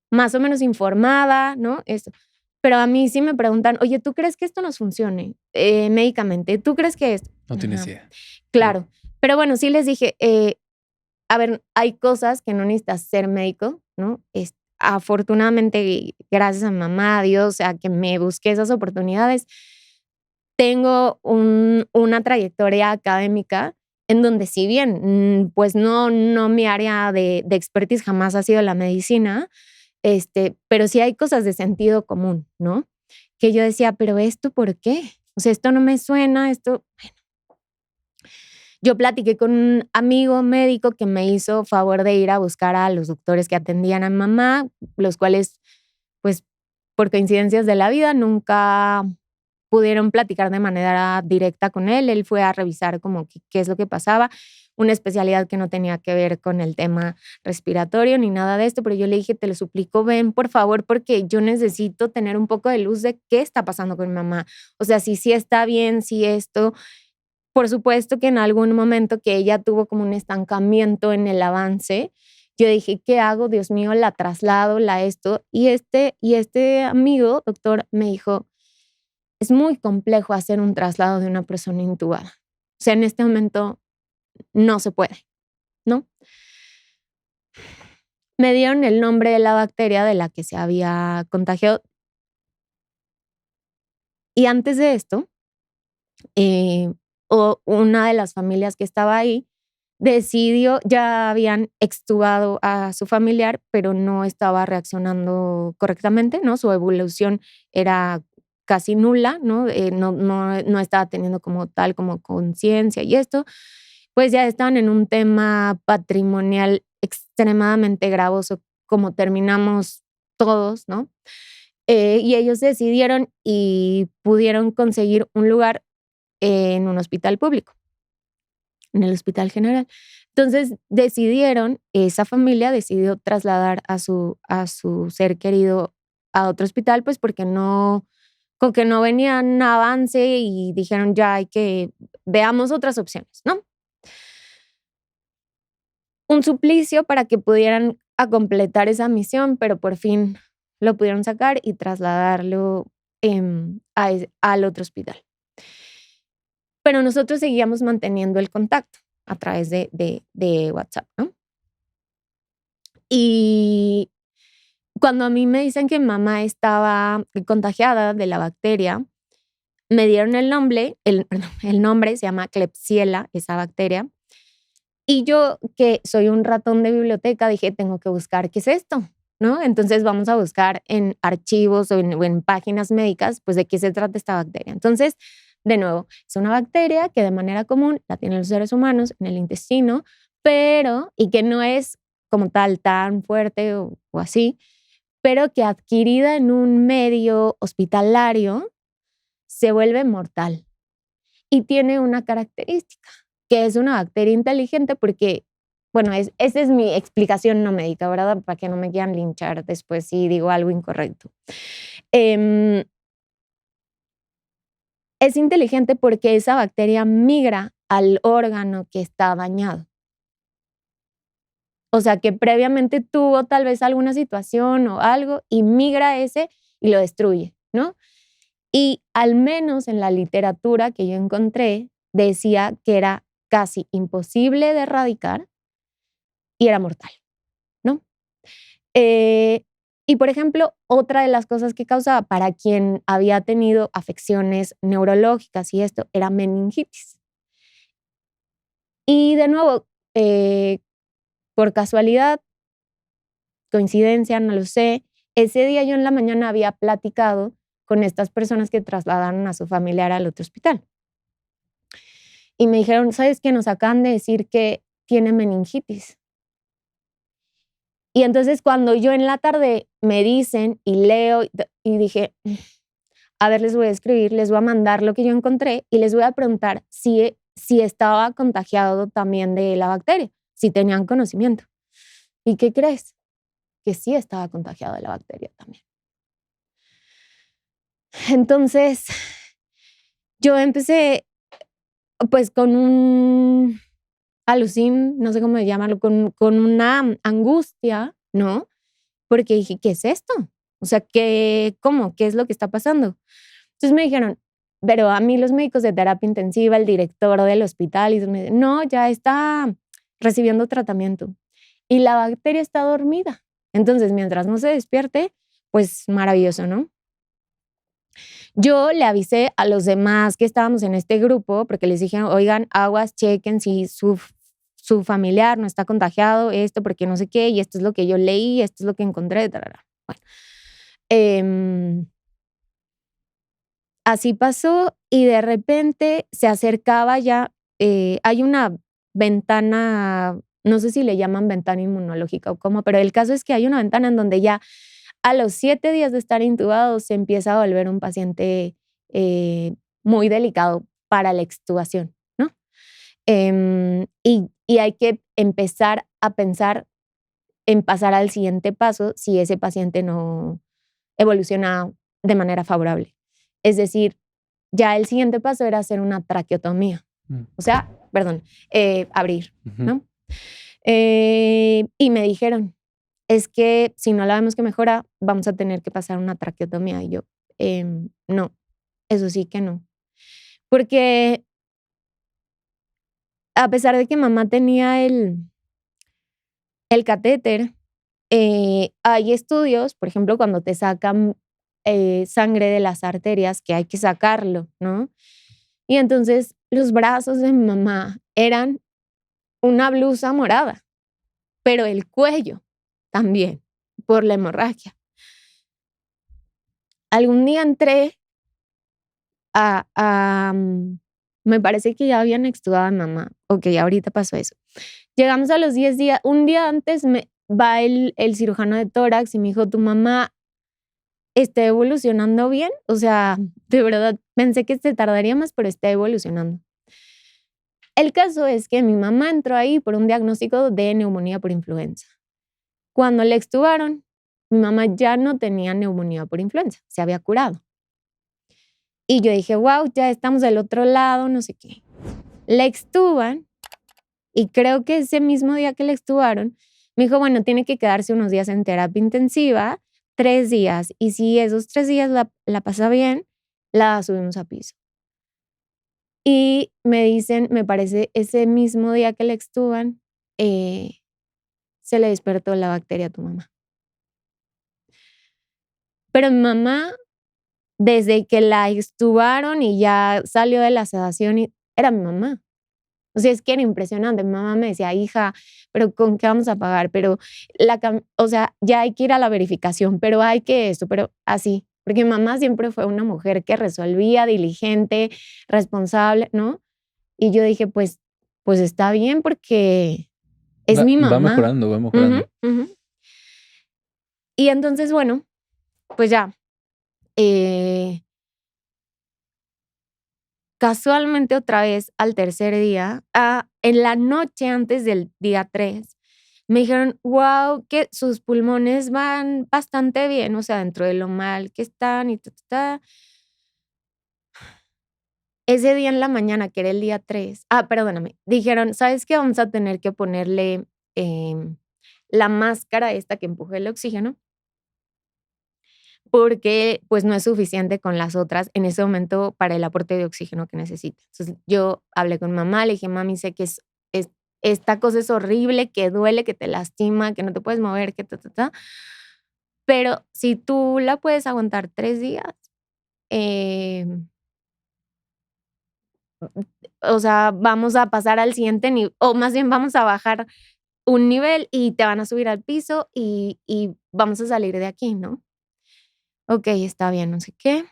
más o menos informada, ¿no? Esto. Pero a mí sí me preguntan, oye, ¿tú crees que esto nos funcione médicamente? ¿Tú crees que esto? No tienes idea. Claro. Pero bueno, sí les dije, a ver, hay cosas que no necesitas ser médico, ¿no? Afortunadamente, gracias a mamá, a Dios, a que me busqué esas oportunidades, tengo una trayectoria académica en donde si bien, pues no mi área de expertise jamás ha sido la medicina, pero sí hay cosas de sentido común, ¿no? Que yo decía, pero ¿esto por qué? O sea, esto no me suena, esto... Yo platiqué con un amigo médico que me hizo favor de ir a buscar a los doctores que atendían a mi mamá, los cuales, pues, por coincidencias de la vida, nunca pudieron platicar de manera directa con él. Él fue a revisar como qué es lo que pasaba, una especialidad que no tenía que ver con el tema respiratorio ni nada de esto, pero yo le dije, te lo suplico, ven por favor, porque yo necesito tener un poco de luz de qué está pasando con mi mamá. O sea, si sí está bien, si esto... Por supuesto que en algún momento que ella tuvo como un estancamiento en el avance, yo dije, ¿qué hago? Dios mío, la traslado, la esto. Y este amigo, doctor, me dijo, es muy complejo hacer un traslado de una persona intubada. O sea, en este momento no se puede, ¿no? Me dieron el nombre de la bacteria de la que se había contagiado. Y antes de esto, una de las familias que estaba ahí decidió, ya habían extubado a su familiar, pero no estaba reaccionando correctamente, ¿no? Su evolución era casi nula, ¿no? No estaba teniendo como tal, como conciencia y esto, pues ya estaban en un tema patrimonial extremadamente gravoso, como terminamos todos, ¿no? Y ellos decidieron y pudieron conseguir un lugar en un hospital público, en el Hospital General. Entonces esa familia decidió trasladar a su ser querido a otro hospital, pues porque con que no venían avance y dijeron ya veamos otras opciones, ¿no? Un suplicio para que pudieran a completar esa misión, pero por fin lo pudieron sacar y trasladarlo al otro hospital. Pero nosotros seguíamos manteniendo el contacto a través de WhatsApp, ¿no? Y cuando a mí me dicen que mamá estaba contagiada de la bacteria, me dieron el nombre, el nombre se llama Klebsiella, esa bacteria. Y yo, que soy un ratón de biblioteca, dije, tengo que buscar qué es esto, ¿no? Entonces vamos a buscar en archivos o en páginas médicas, pues de qué se trata esta bacteria. Entonces, de nuevo, es una bacteria que de manera común la tienen los seres humanos en el intestino, y que no es como tal tan fuerte o así, pero que adquirida en un medio hospitalario se vuelve mortal. Y tiene una característica, que es una bacteria inteligente porque, bueno, esa es mi explicación no médica, ¿verdad? Para que no me quieran linchar después si digo algo incorrecto. Es inteligente porque esa bacteria migra al órgano que está dañado. O sea, que previamente tuvo tal vez alguna situación o algo y migra ese y lo destruye, ¿no? Y al menos en la literatura que yo encontré, decía que era casi imposible de erradicar y era mortal, ¿no? Y por ejemplo, otra de las cosas que causaba para quien había tenido afecciones neurológicas y esto era meningitis. Y de nuevo, por casualidad, coincidencia, no lo sé, ese día yo en la mañana había platicado con estas personas que trasladaron a su familiar al otro hospital. Y me dijeron, ¿sabes qué? Nos acaban de decir que tiene meningitis. Y entonces cuando yo en la tarde me dicen y leo y dije, a ver, les voy a escribir, les voy a mandar lo que yo encontré y les voy a preguntar si estaba contagiado también de la bacteria, si tenían conocimiento. ¿Y qué crees? Que sí estaba contagiado de la bacteria también. Entonces, yo empecé pues con un alucin, no sé cómo llamarlo, con una angustia, ¿no? Porque dije, ¿qué es esto? O sea, ¿cómo? ¿Qué es lo que está pasando? Entonces me dijeron, pero a mí los médicos de terapia intensiva, el director del hospital, y me dicen, no, ya está recibiendo tratamiento. Y la bacteria está dormida. Entonces, mientras no se despierte, pues maravilloso, ¿no? Yo le avisé a los demás que estábamos en este grupo, porque les dije, oigan, aguas, chequen si su familiar no está contagiado, esto, porque no sé qué, y esto es lo que yo leí, esto es lo que encontré, tarara. Bueno, así pasó y de repente se acercaba ya, hay una ventana, no sé si le llaman ventana inmunológica o cómo, pero el caso es que hay una ventana en donde ya a los 7 días de estar intubado se empieza a volver un paciente muy delicado para la extubación, ¿no? Y hay que empezar a pensar en pasar al siguiente paso si ese paciente no evoluciona de manera favorable. Es decir, ya el siguiente paso era hacer una traqueotomía. O sea, perdón, abrir, ¿no? Y me dijeron, es que si no la vemos que mejora, vamos a tener que pasar una traqueotomía. Y yo, no, eso sí que no. Porque a pesar de que mamá tenía el catéter, hay estudios, por ejemplo, cuando te sacan sangre de las arterias, que hay que sacarlo, ¿no? Y entonces los brazos de mi mamá eran una blusa morada, pero el cuello también, por la hemorragia. Algún día entré me parece que ya habían extubado a mamá. Ok, ahorita pasó eso. Llegamos a los 10 días. Un día antes va el cirujano de tórax y me dijo, tu mamá está evolucionando bien. O sea, de verdad, pensé que se tardaría más, pero está evolucionando. El caso es que mi mamá entró ahí por un diagnóstico de neumonía por influenza. Cuando le extubaron, mi mamá ya no tenía neumonía por influenza, se había curado. Y yo dije, wow, ya estamos del otro lado, no sé qué. Le extuban y creo que ese mismo día que le extubaron, me dijo, bueno, tiene que quedarse unos días en terapia intensiva, 3 días. Y si esos 3 días la pasa bien, la subimos a piso. Y me dicen, me parece, ese mismo día que le extuban, se le despertó la bacteria a tu mamá. Pero mi mamá, desde que la extubaron y ya salió de la sedación, era mi mamá. O sea, es que era impresionante. Mi mamá me decía, hija, ¿pero con qué vamos a pagar? Pero, o sea, ya hay que ir a la verificación, pero hay que esto, pero así. Porque mi mamá siempre fue una mujer que resolvía, diligente, responsable, ¿no? Y yo dije, pues está bien porque es mi mamá. Va mejorando, va mejorando. Y entonces, bueno, pues ya. Casualmente otra vez al tercer día, en la noche antes del día 3, me dijeron, wow, que sus pulmones van bastante bien, o sea, dentro de lo mal que están y ta. Ese día en la mañana, que era el día 3, perdóname, dijeron, ¿sabes qué? Vamos a tener que ponerle la máscara esta que empuje el oxígeno, porque pues no es suficiente con las otras en ese momento para el aporte de oxígeno que necesita. Entonces yo hablé con mamá, le dije, mami, sé que esta cosa es horrible, que duele, que te lastima, que no te puedes mover, que pero si tú la puedes aguantar 3 días, o sea, vamos a pasar al siguiente nivel, o más bien vamos a bajar un nivel y te van a subir al piso y vamos a salir de aquí, ¿no? Ok, está bien, no sé qué.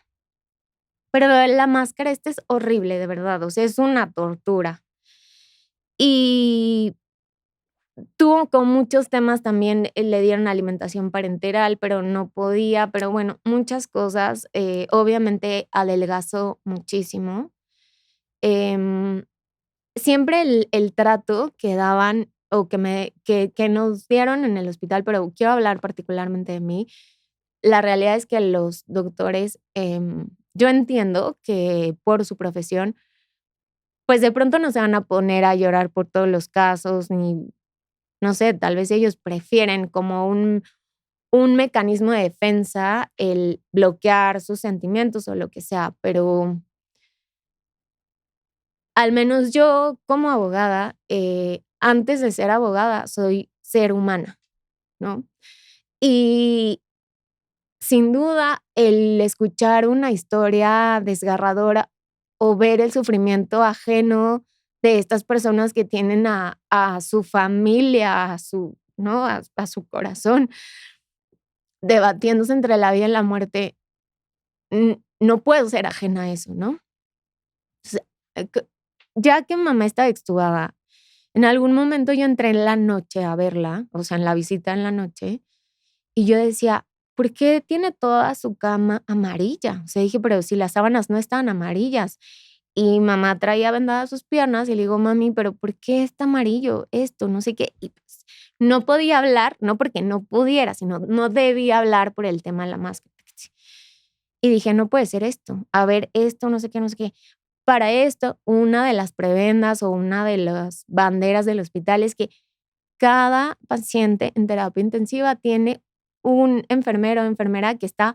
Pero la máscara esta es horrible, de verdad, o sea, es una tortura. Y tuvo con muchos temas también, le dieron alimentación parenteral, pero no podía, pero bueno, muchas cosas. Obviamente adelgazó muchísimo. Siempre el trato que daban o que nos dieron en el hospital, pero quiero hablar particularmente de mí. La realidad es que los doctores, yo entiendo que por su profesión, pues de pronto no se van a poner a llorar por todos los casos, ni, no sé, tal vez ellos prefieren como un mecanismo de defensa el bloquear sus sentimientos o lo que sea, pero al menos yo como abogada, antes de ser abogada, soy ser humana, ¿no? Y sin duda, el escuchar una historia desgarradora o ver el sufrimiento ajeno de estas personas que tienen a su familia, ¿no? A su corazón, debatiéndose entre la vida y la muerte, no puedo ser ajena a eso, ¿no? O sea, ya que mamá estaba extubada, en algún momento yo entré en la noche a verla, o sea, en la visita en la noche, y yo decía, ¿por qué tiene toda su cama amarilla? O sea, dije, pero si las sábanas no estaban amarillas. Y mamá traía vendadas sus piernas y le digo, mami, pero ¿por qué está amarillo esto? No sé qué. Y pues no podía hablar, no porque no pudiera, sino no debía hablar por el tema de la máscara. Y dije, no puede ser esto. A ver, esto, no sé qué, no sé qué. Para esto, una de las prebendas o una de las banderas del hospital es que cada paciente en terapia intensiva tiene un enfermero o enfermera que está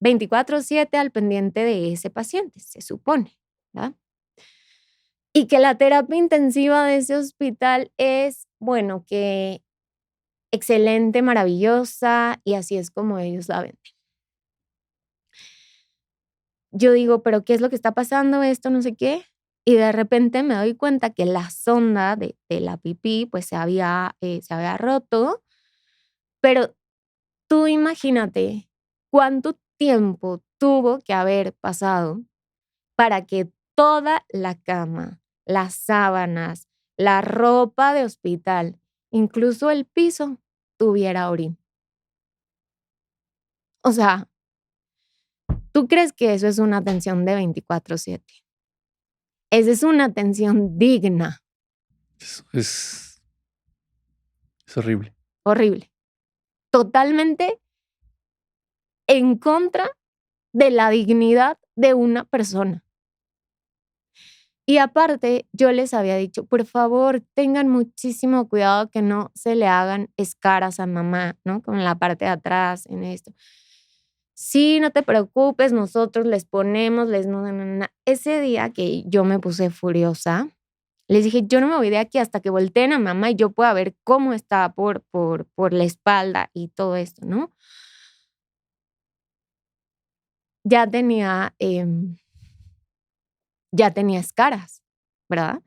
24/7 al pendiente de ese paciente, se supone, ¿verdad? Y que la terapia intensiva de ese hospital es, bueno, que excelente, maravillosa, y así es como ellos la venden. Yo digo, ¿pero qué es lo que está pasando? Esto, no sé qué. Y de repente me doy cuenta que la sonda de la pipí, pues se había roto, pero tú imagínate cuánto tiempo tuvo que haber pasado para que toda la cama, las sábanas, la ropa de hospital, incluso el piso, tuviera orín. O sea, ¿tú crees que eso es una atención de 24/7? Esa es una atención digna, Es horrible. horrible, totalmente en contra de la dignidad de una persona. Y aparte, yo les había dicho, por favor, tengan muchísimo cuidado que no se le hagan escaras a mamá, ¿no? Como en la parte de atrás, en esto. Sí, no te preocupes, nosotros les ponemos, no. Ese día que yo me puse furiosa, les dije, yo no me voy de aquí hasta que volteen a mamá y yo pueda ver cómo está por la espalda y todo esto, ¿no? Ya tenía, ya tenía escaras, ¿verdad?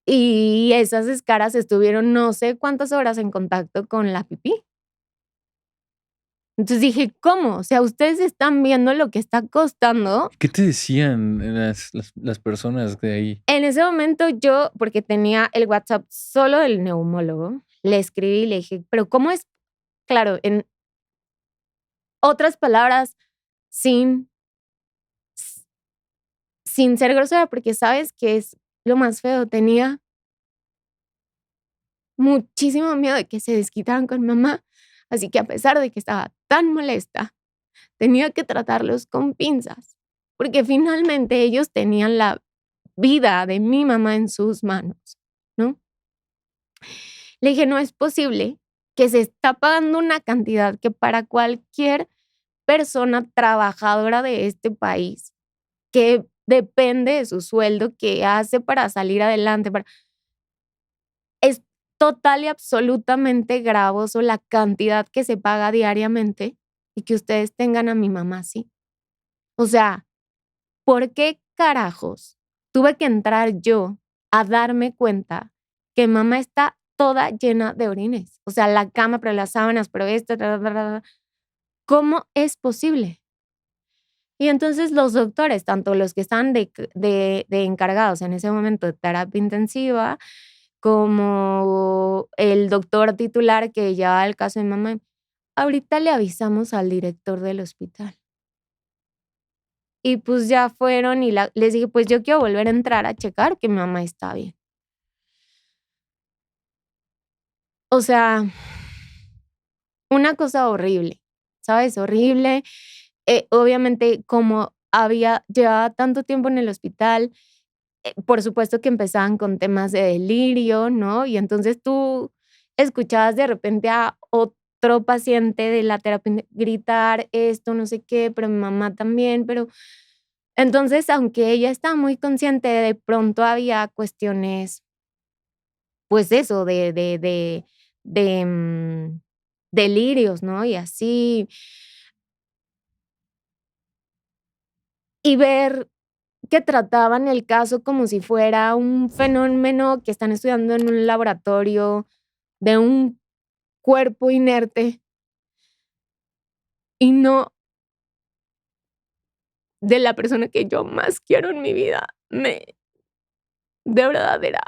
Y esas escaras estuvieron no sé cuántas horas en contacto con la pipí. Entonces dije, ¿cómo? O sea, ustedes están viendo lo que está costando. ¿Qué te decían las personas de ahí? En ese momento yo, porque tenía el WhatsApp solo del neumólogo, le escribí y le dije, pero ¿cómo es? Claro, en otras palabras, sin, sin ser grosera, porque sabes que es lo más feo. Tenía muchísimo miedo de que se desquitaran con mamá. Así que a pesar de que estaba tan molesta, tenía que tratarlos con pinzas, porque finalmente ellos tenían la vida de mi mamá en sus manos, ¿no? Le dije, no es posible que se está pagando una cantidad que para cualquier persona trabajadora de este país, que depende de su sueldo, que hace para salir adelante, es total y absolutamente gravoso la cantidad que se paga diariamente y que ustedes tengan a mi mamá así. O sea, ¿por qué carajos tuve que entrar yo a darme cuenta que mamá está toda llena de orines? O sea, la cama, pero las sábanas, pero esto, ¿cómo es posible? Y entonces los doctores, tanto los que están de encargados en ese momento de terapia intensiva, como el doctor titular que llevaba el caso de mamá, ahorita le avisamos al director del hospital. Y pues ya fueron y les dije, pues yo quiero volver a entrar a checar que mi mamá está bien. O sea, una cosa horrible, ¿sabes? Horrible. Obviamente, como llevaba tanto tiempo en el hospital, por supuesto que empezaban con temas de delirio, ¿no? Y entonces tú escuchabas de repente a otro paciente de la terapia gritar esto, no sé qué, pero mi mamá también, pero Entonces, aunque ella estaba muy consciente, de pronto había cuestiones, pues eso, de delirios, ¿no? Y así, y ver que trataban el caso como si fuera un fenómeno que están estudiando en un laboratorio de un cuerpo inerte y no de la persona que yo más quiero en mi vida. De verdad era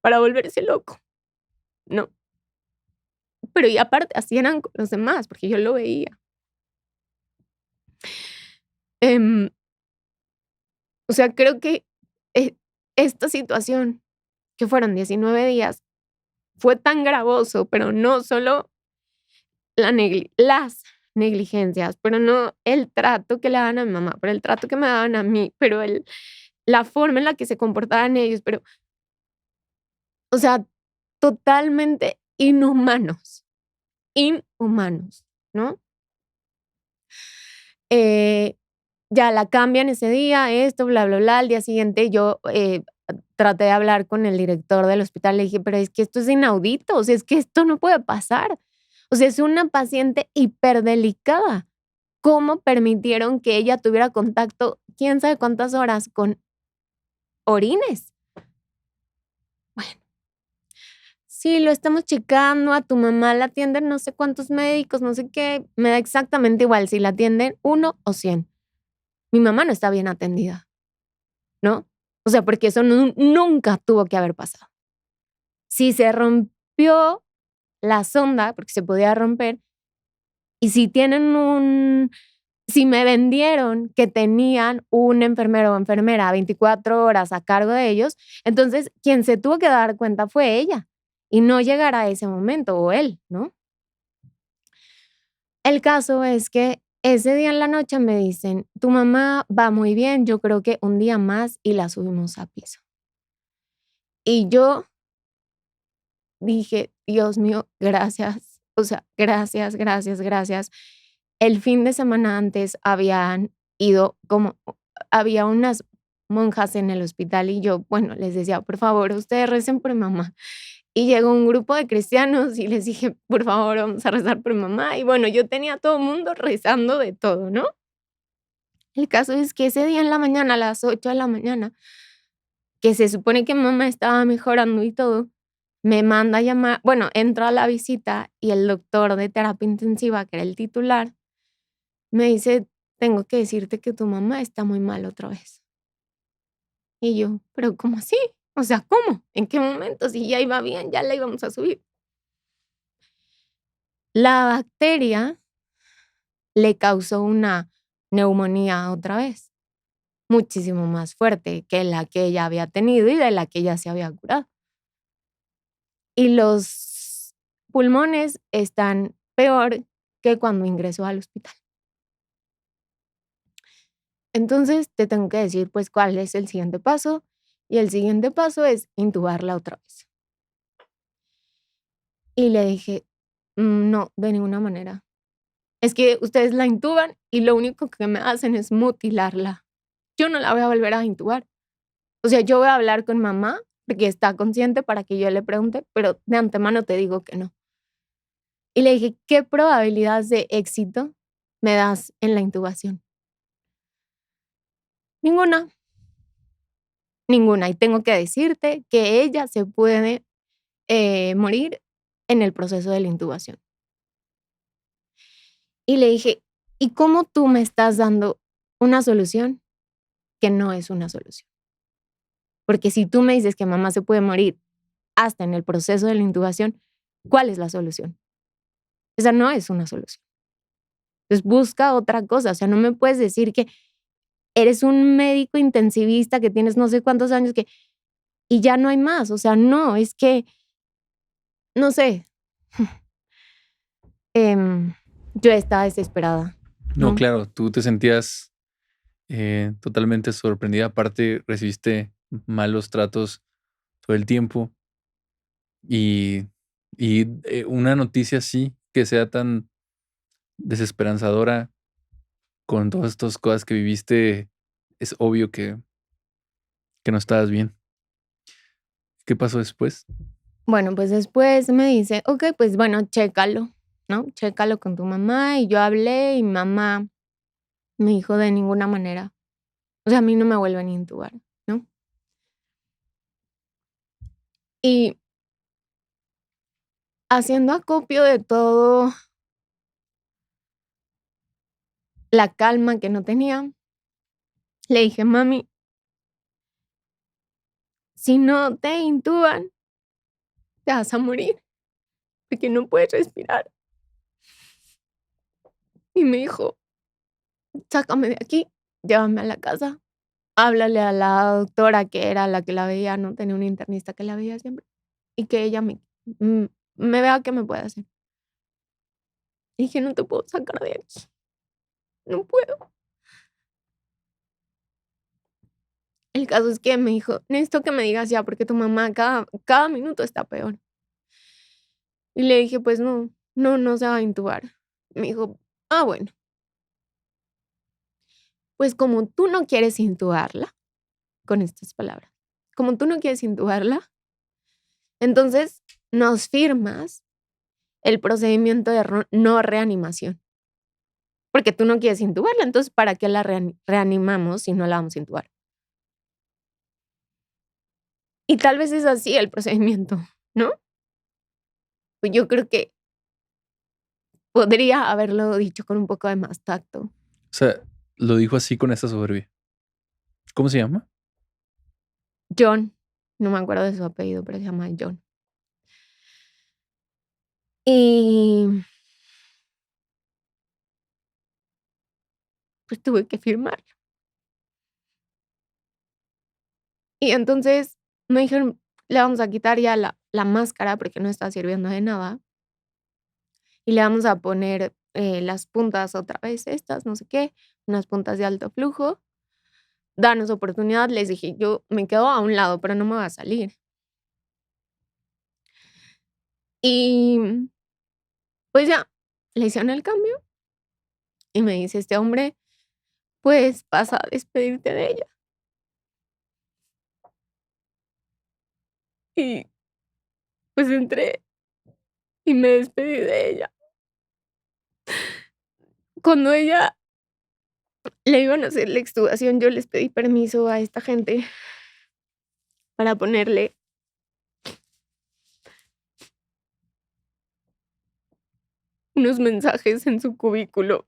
para volverse loco, ¿no? Pero y aparte, así eran con los demás, porque yo lo veía. Em, o sea, creo que eh, esta situación, que fueron 19 días, fue tan gravoso, pero no solo las negligencias, pero no el trato que le daban a mi mamá, pero el trato que me daban a mí, pero la forma en la que se comportaban ellos, pero, o sea, totalmente inhumanos, ¿no? Eh, ya la cambian ese día, esto, bla, bla, bla. Al día siguiente yo traté de hablar con el director del hospital. Le dije, pero es que esto es inaudito, o sea, es que esto no puede pasar. O sea, es una paciente hiperdelicada. ¿Cómo permitieron que ella tuviera contacto, quién sabe cuántas horas, con orines? Bueno, sí, lo estamos checando, a tu mamá la atienden no sé cuántos médicos, no sé qué, me da exactamente igual si la atienden 1 o 100. Mi mamá no está bien atendida, ¿no? O sea, porque eso nunca tuvo que haber pasado. Si se rompió la sonda, porque se podía romper, y si me vendieron que tenían un enfermero o enfermera 24 horas a cargo de ellos, entonces quien se tuvo que dar cuenta fue ella y no llegar a ese momento o él, ¿no? El caso es que ese día en la noche me dicen, tu mamá va muy bien, yo creo que un día más y la subimos a piso. Y yo dije, Dios mío, gracias. O sea, gracias, gracias, gracias. El fin de semana antes había unas monjas en el hospital y yo, bueno, les decía, por favor, ustedes recen por mi mamá. Y llegó un grupo de cristianos y les dije, por favor, vamos a rezar por mi mamá. Y bueno, yo tenía a todo el mundo rezando de todo, ¿no? El caso es que ese día en la mañana, a las 8 de la mañana, que se supone que mamá estaba mejorando y todo, me manda a llamar, bueno, entro a la visita y el doctor de terapia intensiva, que era el titular, me dice, tengo que decirte que tu mamá está muy mal otra vez. Y yo, pero ¿cómo así? O sea, ¿cómo? ¿En qué momento? Si ya iba bien, ya la íbamos a subir. La bacteria le causó una neumonía otra vez, muchísimo más fuerte que la que ella había tenido y de la que ella se había curado. Y los pulmones están peor que cuando ingresó al hospital. Entonces, te tengo que decir, pues, cuál es el siguiente paso. Y el siguiente paso es intubarla otra vez. Y le dije, no, de ninguna manera. Es que ustedes la intuban y lo único que me hacen es mutilarla. Yo no la voy a volver a intubar. O sea, yo voy a hablar con mamá porque está consciente para que yo le pregunte, pero de antemano te digo que no. Y le dije, ¿qué probabilidades de éxito me das en la intubación? Ninguna, ninguna. Y tengo que decirte que ella se puede morir en el proceso de la intubación. Y le dije, ¿y cómo tú me estás dando una solución que no es una solución? Porque si tú me dices que mamá se puede morir hasta en el proceso de la intubación, ¿cuál es la solución? Esa no es una solución. Entonces busca otra cosa. O sea, no me puedes decir que eres un médico intensivista que tienes no sé cuántos años y ya no hay más. O sea, no, es que, no sé. Yo estaba desesperada, No, ¿no? claro, tú te sentías totalmente sorprendida. Aparte, recibiste malos tratos todo el tiempo y, una noticia así que sea tan desesperanzadora, con todas estas cosas que viviste, es obvio que no estabas bien. ¿Qué pasó después? Bueno, pues después me dice, ok, pues bueno, chécalo, ¿no? Chécalo con tu mamá. Y yo hablé y mamá me dijo de ninguna manera. O sea, a mí no me vuelven a intubar, ¿no? Y haciendo acopio de todo, la calma que no tenía, le dije, mami, si no te intuban, te vas a morir, porque no puedes respirar. Y me dijo, sácame de aquí, llévame a la casa, háblale a la doctora que era la que la veía, no tenía una internista que la veía siempre, y que ella me vea qué me puede hacer. Y dije, no te puedo sacar de aquí, no puedo. El caso es que me dijo, necesito que me digas ya, porque tu mamá cada minuto está peor. Y le dije, pues no se va a intubar. Me dijo, ah, bueno, pues como tú no quieres intubarla, con estas palabras, como tú no quieres intubarla, entonces nos firmas el procedimiento de no reanimación. Porque tú no quieres intubarla, entonces ¿para qué la reanimamos si no la vamos a intubar? Y tal vez es así el procedimiento, ¿no? Pues yo creo que podría haberlo dicho con un poco de más tacto. O sea, lo dijo así con esta soberbia. ¿Cómo se llama? John, no me acuerdo de su apellido, pero se llama John. Y pues tuve que firmarlo. Y entonces me dijeron, le vamos a quitar ya la máscara porque no está sirviendo de nada. Y le vamos a poner las puntas otra vez, estas, no sé qué, unas puntas de alto flujo. Danos oportunidad. Les dije, yo me quedo a un lado, pero no me va a salir. Y pues ya, le hicieron el cambio. Y me dice este hombre, pues vas a despedirte de ella. Y pues entré y me despedí de ella. Cuando ella le iban a hacer la extubación, yo les pedí permiso a esta gente para ponerle unos mensajes en su cubículo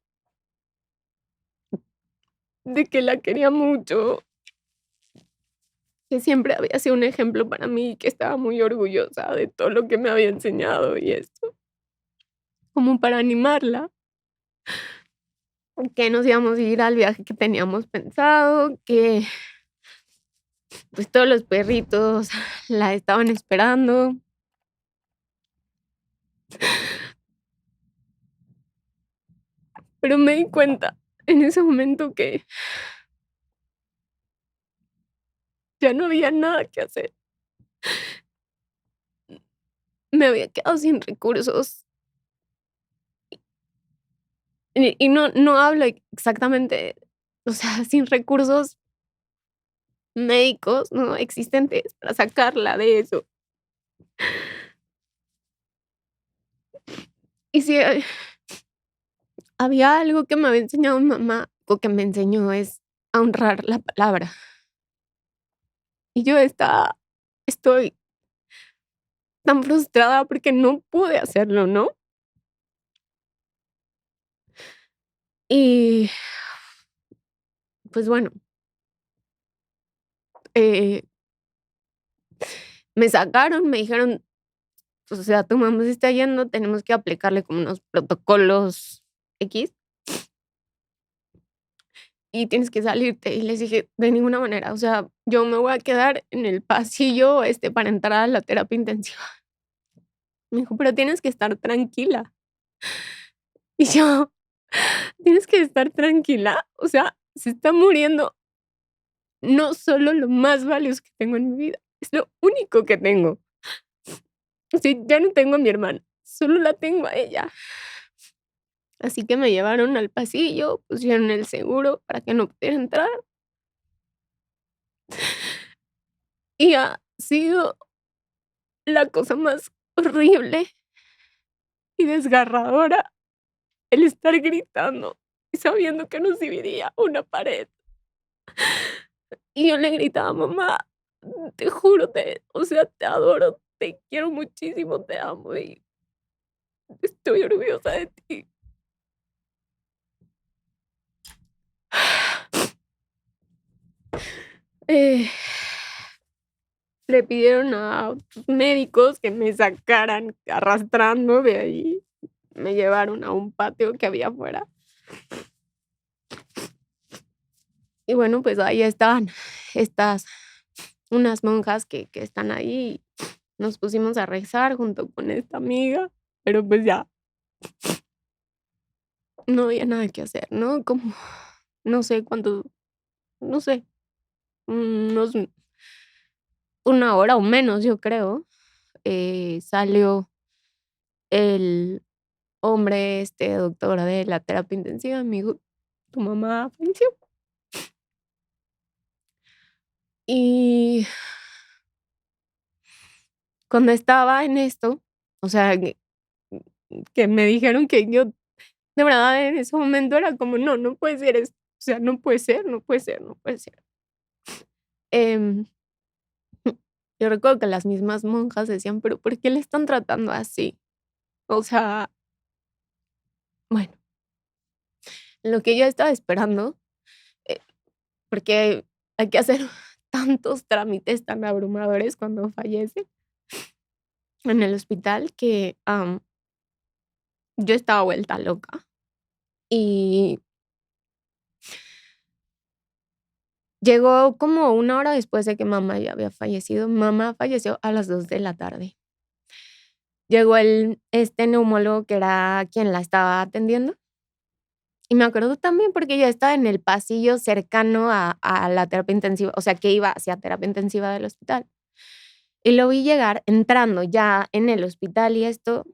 de que la quería mucho, que siempre había sido un ejemplo para mí, que estaba muy orgullosa de todo lo que me había enseñado y esto, como para animarla, que nos íbamos a ir al viaje que teníamos pensado, que pues todos los perritos la estaban esperando. Pero me di cuenta en ese momento que ya no había nada que hacer. Me había quedado sin recursos. Y no hablo exactamente, o sea, sin recursos médicos, ¿no? Existentes para sacarla de eso. Y si había algo que me había enseñado mi mamá, o que me enseñó, es a honrar la palabra. Y yo estoy tan frustrada porque no pude hacerlo, ¿no? Y pues bueno, eh, me sacaron, me dijeron, o sea, tu mamá se está yendo, tenemos que aplicarle como unos protocolos X y tienes que salirte. Y les dije, de ninguna manera, o sea, yo me voy a quedar en el pasillo para entrar a la terapia intensiva. Me dijo, pero tienes que estar tranquila. Y yo, tienes que estar tranquila. O sea, se está muriendo no solo lo más valioso que tengo en mi vida, es lo único que tengo. O sea, ya no tengo a mi hermana, solo la tengo a ella. Así que me llevaron al pasillo, pusieron el seguro para que no pudiera entrar. Y ha sido la cosa más horrible y desgarradora el estar gritando y sabiendo que nos dividía una pared. Y yo le gritaba: "Mamá, te juro, o sea, te adoro, te quiero muchísimo, te amo y estoy orgullosa de ti". Eh, Le pidieron a otros médicos que me sacaran arrastrando de ahí. Me llevaron a un patio que había afuera. Y bueno, pues ahí estaban estas unas monjas que están ahí. Nos pusimos a rezar junto con esta amiga, pero pues ya no había nada que hacer, ¿no? Como no sé cuánto, no sé, unos una hora o menos, yo creo, salió el hombre, doctor de la terapia intensiva, me dijo: "Tu mamá falleció". Y cuando estaba en esto, o sea, que me dijeron que yo de verdad en ese momento era como: "No, no puede ser esto, o sea, no puede ser, no puede ser, no puede ser". Em, yo recuerdo que las mismas monjas decían: "Pero, ¿por qué le están tratando así?". O sea, bueno, lo que yo estaba esperando, eh, porque hay que hacer tantos trámites tan abrumadores cuando fallece en el hospital que, yo estaba vuelta loca. Y llegó como una hora después de que mamá ya había fallecido. Mamá falleció a las 2 de la tarde. Llegó neumólogo que era quien la estaba atendiendo. Y me acuerdo también porque yo estaba en el pasillo cercano a la terapia intensiva, o sea, que iba hacia terapia intensiva del hospital. Y lo vi llegar entrando ya en el hospital y esto,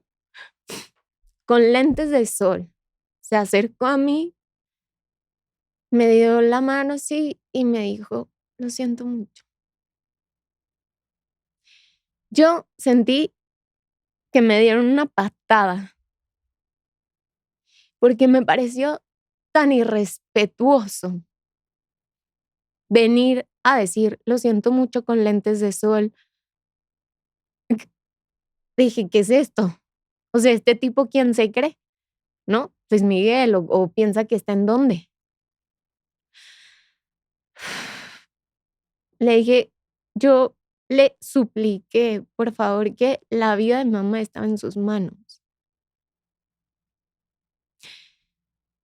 con lentes de sol. Se acercó a mí, me dio la mano así y me dijo: "Lo siento mucho". Yo sentí que me dieron una patada, porque me pareció tan irrespetuoso venir a decir: "Lo siento mucho", con lentes de sol. Dije: "¿Qué es esto?". O sea, ¿este tipo quién se cree? ¿No? Luis Miguel, o piensa que está en dónde. Le dije, yo le supliqué, por favor, que la vida de mamá estaba en sus manos,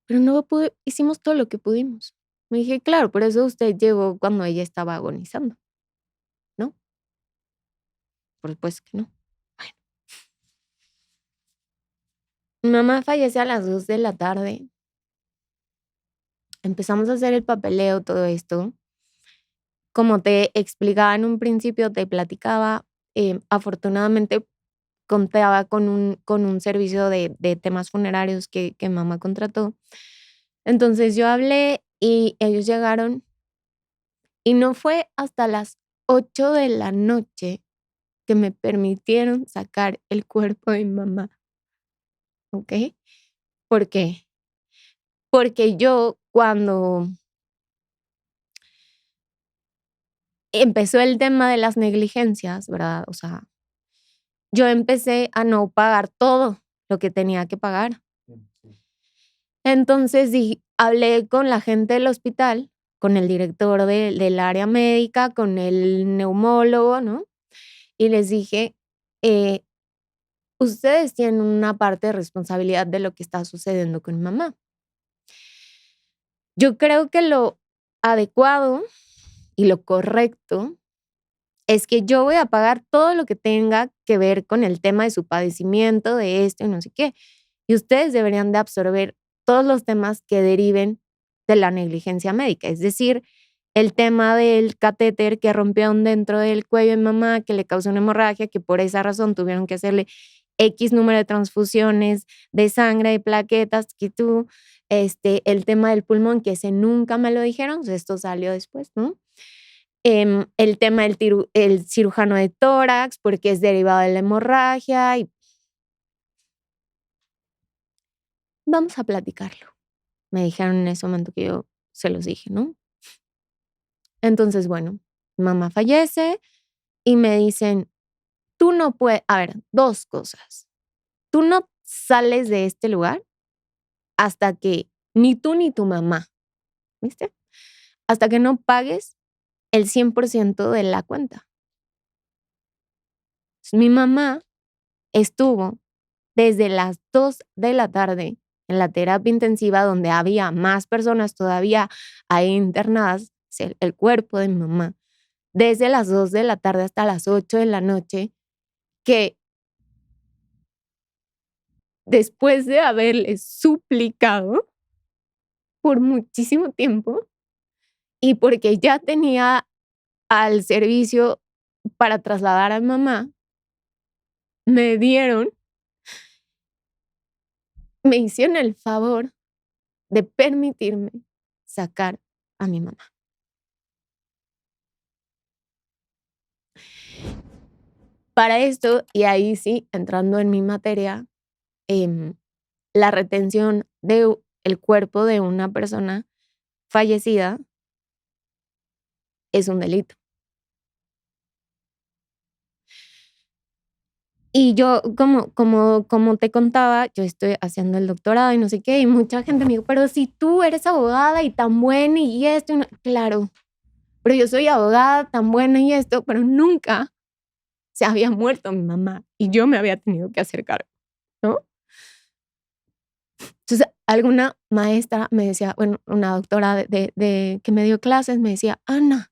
pero no pude, hicimos todo lo que pudimos. Me dije: "Claro, por eso usted llegó cuando ella estaba agonizando", ¿no? Por supuesto que no. Bueno, mi mamá fallece a las 2 de la tarde. Empezamos a hacer el papeleo, todo esto. Como te explicaba en un principio, te platicaba, afortunadamente contaba con un servicio de temas funerarios que mamá contrató. Entonces, yo hablé y ellos llegaron, y no fue hasta las 8 de la noche que me permitieron sacar el cuerpo de mi mamá, ¿okey? ¿Por qué? Porque yo, cuando empezó el tema de las negligencias, ¿verdad? O sea, yo empecé a no pagar todo lo que tenía que pagar. Entonces hablé con la gente del hospital, con el director del área médica, con el neumólogo, ¿no? Y les dije, eh, ustedes tienen una parte de responsabilidad de lo que está sucediendo con mi mamá. Yo creo que lo adecuado y lo correcto es que yo voy a pagar todo lo que tenga que ver con el tema de su padecimiento, de esto y no sé qué. Y ustedes deberían de absorber todos los temas que deriven de la negligencia médica. Es decir, el tema del catéter que rompieron dentro del cuello de mamá, que le causó una hemorragia, que por esa razón tuvieron que hacerle X número de transfusiones de sangre, de plaquetas, que tú, el tema del pulmón, que ese nunca me lo dijeron, pues esto salió después, ¿no? El tema el cirujano de tórax, porque es derivado de la hemorragia, y vamos a platicarlo. Me dijeron en ese momento que yo se los dije, ¿no? Entonces, bueno, mi mamá fallece y me dicen, tú no puedes, a ver, dos cosas. Tú no sales de este lugar hasta que ni tú ni tu mamá, ¿viste? Hasta que no pagues el 100% de la cuenta. Mi mamá estuvo desde las 2 de la tarde en la terapia intensiva, donde había más personas todavía ahí internadas, el cuerpo de mi mamá, desde las 2 de la tarde hasta las 8 de la noche, que después de haberle suplicado por muchísimo tiempo y porque ya tenía al servicio para trasladar a mi mamá, me hicieron el favor de permitirme sacar a mi mamá. Para esto, y ahí sí, entrando en mi materia, la retención del cuerpo de una persona fallecida es un delito. Y yo, como te contaba, yo estoy haciendo el doctorado y no sé qué, y mucha gente me dijo, pero si tú eres abogada y tan buena y esto, claro, pero yo soy abogada tan buena y esto, pero nunca se había muerto mi mamá y yo me había tenido que hacer cargo, ¿no? Entonces, alguna maestra me decía, bueno, una doctora que me dio clases, me decía, Ana,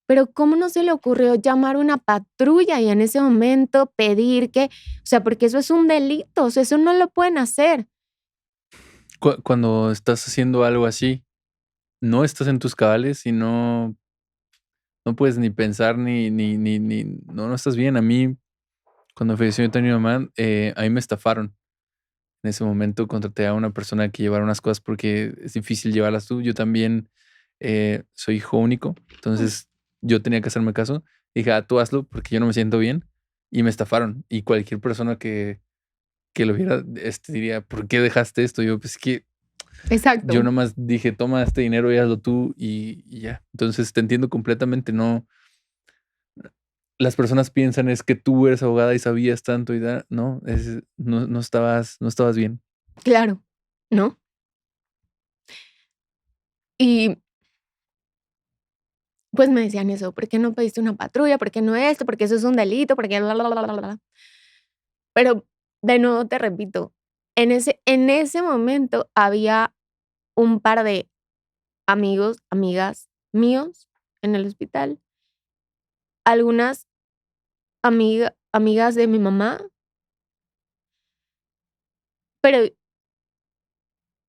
pero ¿cómo no se le ocurrió llamar una patrulla y en ese momento pedir que, o sea, porque eso es un delito, o sea, eso no lo pueden hacer? Cuando estás haciendo algo así, no estás en tus cabales y no puedes ni pensar no estás bien. A mí, cuando falleció mi mamá, a mí me estafaron. En ese momento contraté a una persona que llevara unas cosas porque es difícil llevarlas tú. Yo también soy hijo único, entonces yo tenía que hacerme caso. Dije, tú hazlo porque yo no me siento bien. Y me estafaron. Y cualquier persona que lo viera, diría, ¿por qué dejaste esto? Yo, pues que Exacto. yo nomás dije, toma este dinero y hazlo tú y ya. Entonces te entiendo completamente, no. Las personas piensan es que tú eres abogada y sabías tanto y no, no estabas bien. Claro, ¿no? Y pues me decían eso, ¿por qué no pediste una patrulla? ¿Por qué no esto? ¿Por qué eso es un delito? ¿Por qué bla, bla, bla, bla, bla? Pero de nuevo te repito, en ese momento había un par de amigos, amigas míos en el hospital, algunas amigas de mi mamá, pero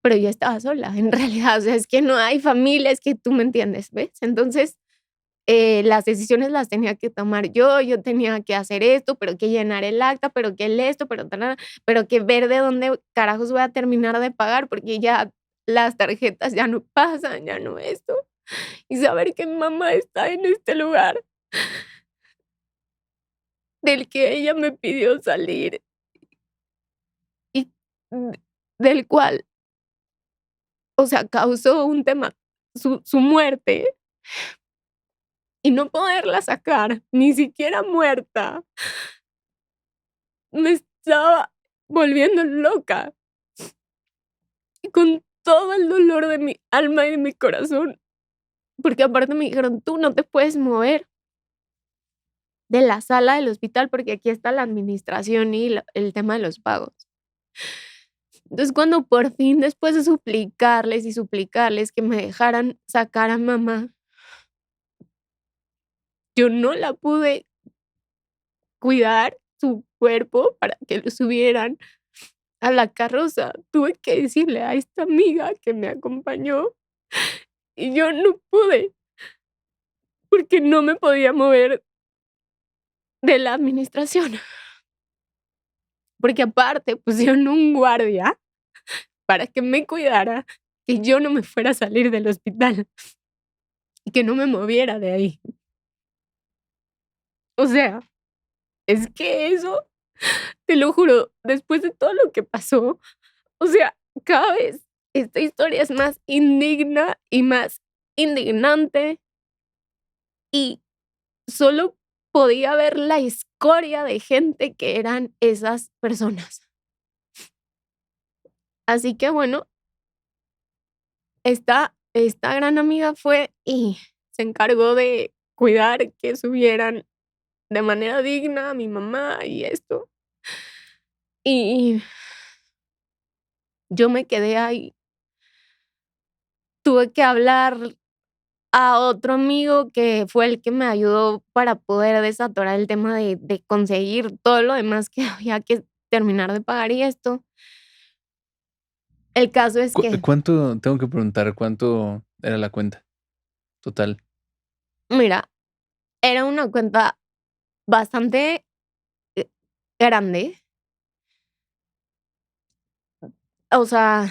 yo estaba sola, en realidad, o sea, es que no hay familia, es que tú me entiendes, ¿ves? Entonces, las decisiones las tenía que tomar yo tenía que hacer esto, pero que llenar el acta, pero que esto, pero que ver de dónde carajos voy a terminar de pagar, porque ya las tarjetas ya no pasan, ya no esto, y saber que mi mamá está en este lugar del que ella me pidió salir y del cual, o sea, causó un tema, su muerte, y no poderla sacar, ni siquiera muerta, me estaba volviendo loca. Y con todo el dolor de mi alma y de mi corazón, porque aparte me dijeron, tú no te puedes mover de la sala del hospital porque aquí está la administración y el tema de los pagos. Entonces, cuando por fin, después de suplicarles y suplicarles que me dejaran sacar a mamá, yo no la pude cuidar su cuerpo para que lo subieran a la carroza. Tuve que decirle a esta amiga que me acompañó y yo no pude porque no me podía mover de la administración. porque aparte pusieron un guardia para que me cuidara, que yo no me fuera a salir del hospital y que no me moviera de ahí. O sea, es que eso, te lo juro, después de todo lo que pasó, o sea, cada vez esta historia es más indigna y más indignante y solo podía ver la escoria de gente que eran esas personas. Así que bueno, esta gran amiga fue y se encargó de cuidar que subieran de manera digna a mi mamá y esto. Y yo me quedé ahí. Tuve que hablar a otro amigo que fue el que me ayudó para poder desatorar el tema de conseguir todo lo demás que había que terminar de pagar y esto. El caso es que, ¿Cuánto, tengo que preguntar, cuánto era la cuenta total? mira, era una cuenta bastante eh, grande. O sea,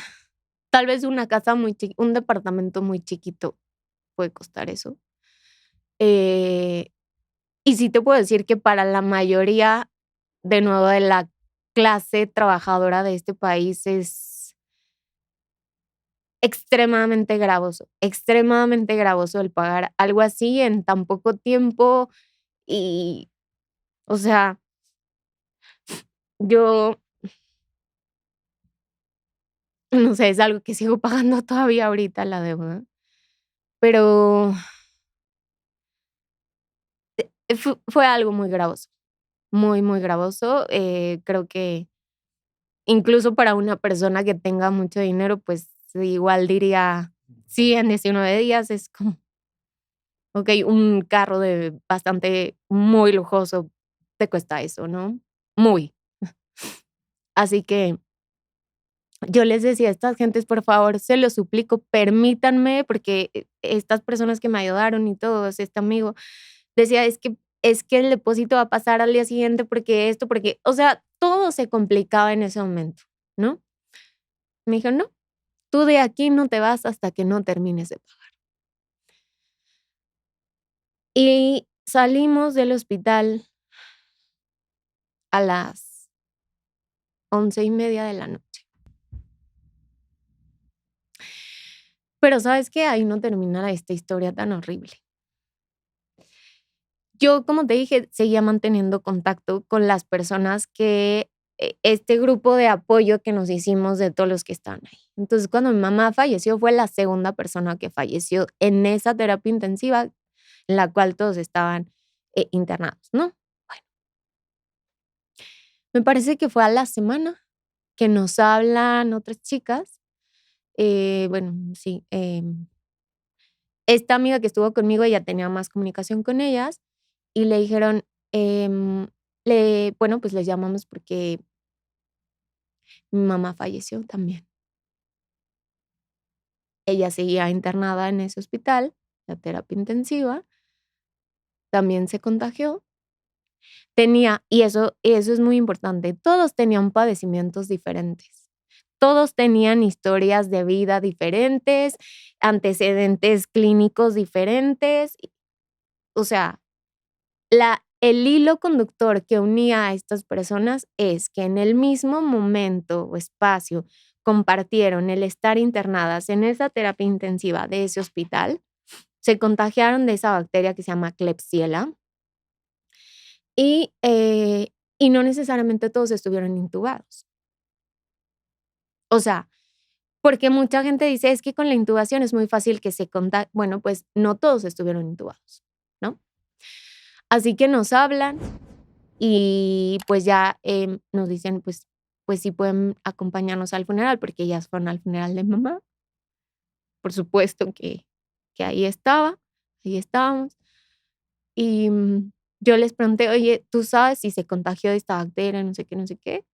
tal vez una casa un departamento muy chiquito puede costar eso. Eh, y sí te puedo decir que para la mayoría, de nuevo, de la clase trabajadora de este país es extremadamente gravoso el pagar algo así en tan poco tiempo y, o sea, yo, no sé, es algo que sigo pagando todavía ahorita la deuda, pero fue algo muy gravoso, muy gravoso. Creo que incluso para una persona que tenga mucho dinero, pues igual diría, sí, en 19 días es como, ok, un carro de bastante, muy lujoso te cuesta eso, ¿no? Muy. Así que yo les decía a estas gentes, por favor, se lo suplico, permítanme, porque estas personas que me ayudaron y todos, este amigo, decía, es que el depósito va a pasar al día siguiente porque esto, porque, o sea, todo se complicaba en ese momento, ¿no? Me dijo, no, tú de aquí no te vas hasta que no termines de pagar. Y salimos del hospital a las 11:30 de la noche. Pero ¿sabes qué? Ahí no termina esta historia tan horrible. Yo, como te dije, seguía manteniendo contacto con las personas que este grupo de apoyo que nos hicimos de todos los que estaban ahí. Entonces, cuando mi mamá falleció, fue la segunda persona que falleció en esa terapia intensiva en la cual todos estaban internados, ¿no? Bueno, me parece que fue a la semana que nos hablan otras chicas. Bueno, sí, esta amiga que estuvo conmigo, ella tenía más comunicación con ellas y le dijeron, em, bueno, pues les llamamos porque mi mamá falleció también. Ella seguía internada en ese hospital, la terapia intensiva, también se contagió. Y eso es muy importante, todos tenían padecimientos diferentes. Todos tenían historias de vida diferentes, antecedentes clínicos diferentes. O sea, el hilo conductor que unía a estas personas es que en el mismo momento o espacio compartieron el estar internadas en esa terapia intensiva de ese hospital, se contagiaron de esa bacteria que se llama Klebsiella y no necesariamente todos estuvieron intubados. O sea, porque mucha gente dice, es que con la intubación es muy fácil que se contagie. Bueno, pues no todos estuvieron intubados, ¿no? Así que nos hablan y pues ya nos dicen, pues sí pueden acompañarnos al funeral, porque ellas fueron al funeral de mamá. Por supuesto que ahí estábamos. Y yo les pregunté, oye, ¿tú sabes si se contagió de esta bacteria? No sé qué, no sé qué.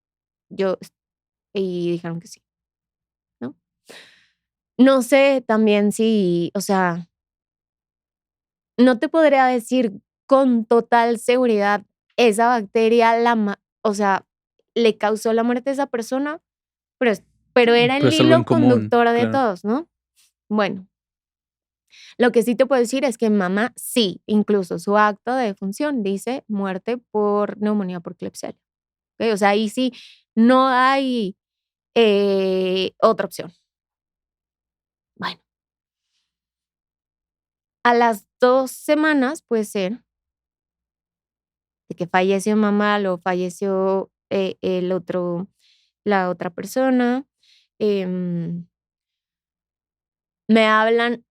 Y dijeron que sí, ¿no? No sé también si, o sea, no te podría decir con total seguridad esa bacteria, o sea, le causó la muerte a esa persona, pero era Pero el es algo en hilo común, conductor de claro. todos, ¿no? Bueno, lo que sí te puedo decir es que mamá sí, incluso su acta de defunción dice muerte por neumonía por Klebsiella. ¿Ok? O sea, ahí sí no hay otra opción. Bueno, a las 2 semanas puede ser de que falleció mamá, lo falleció la otra persona. em, Me hablan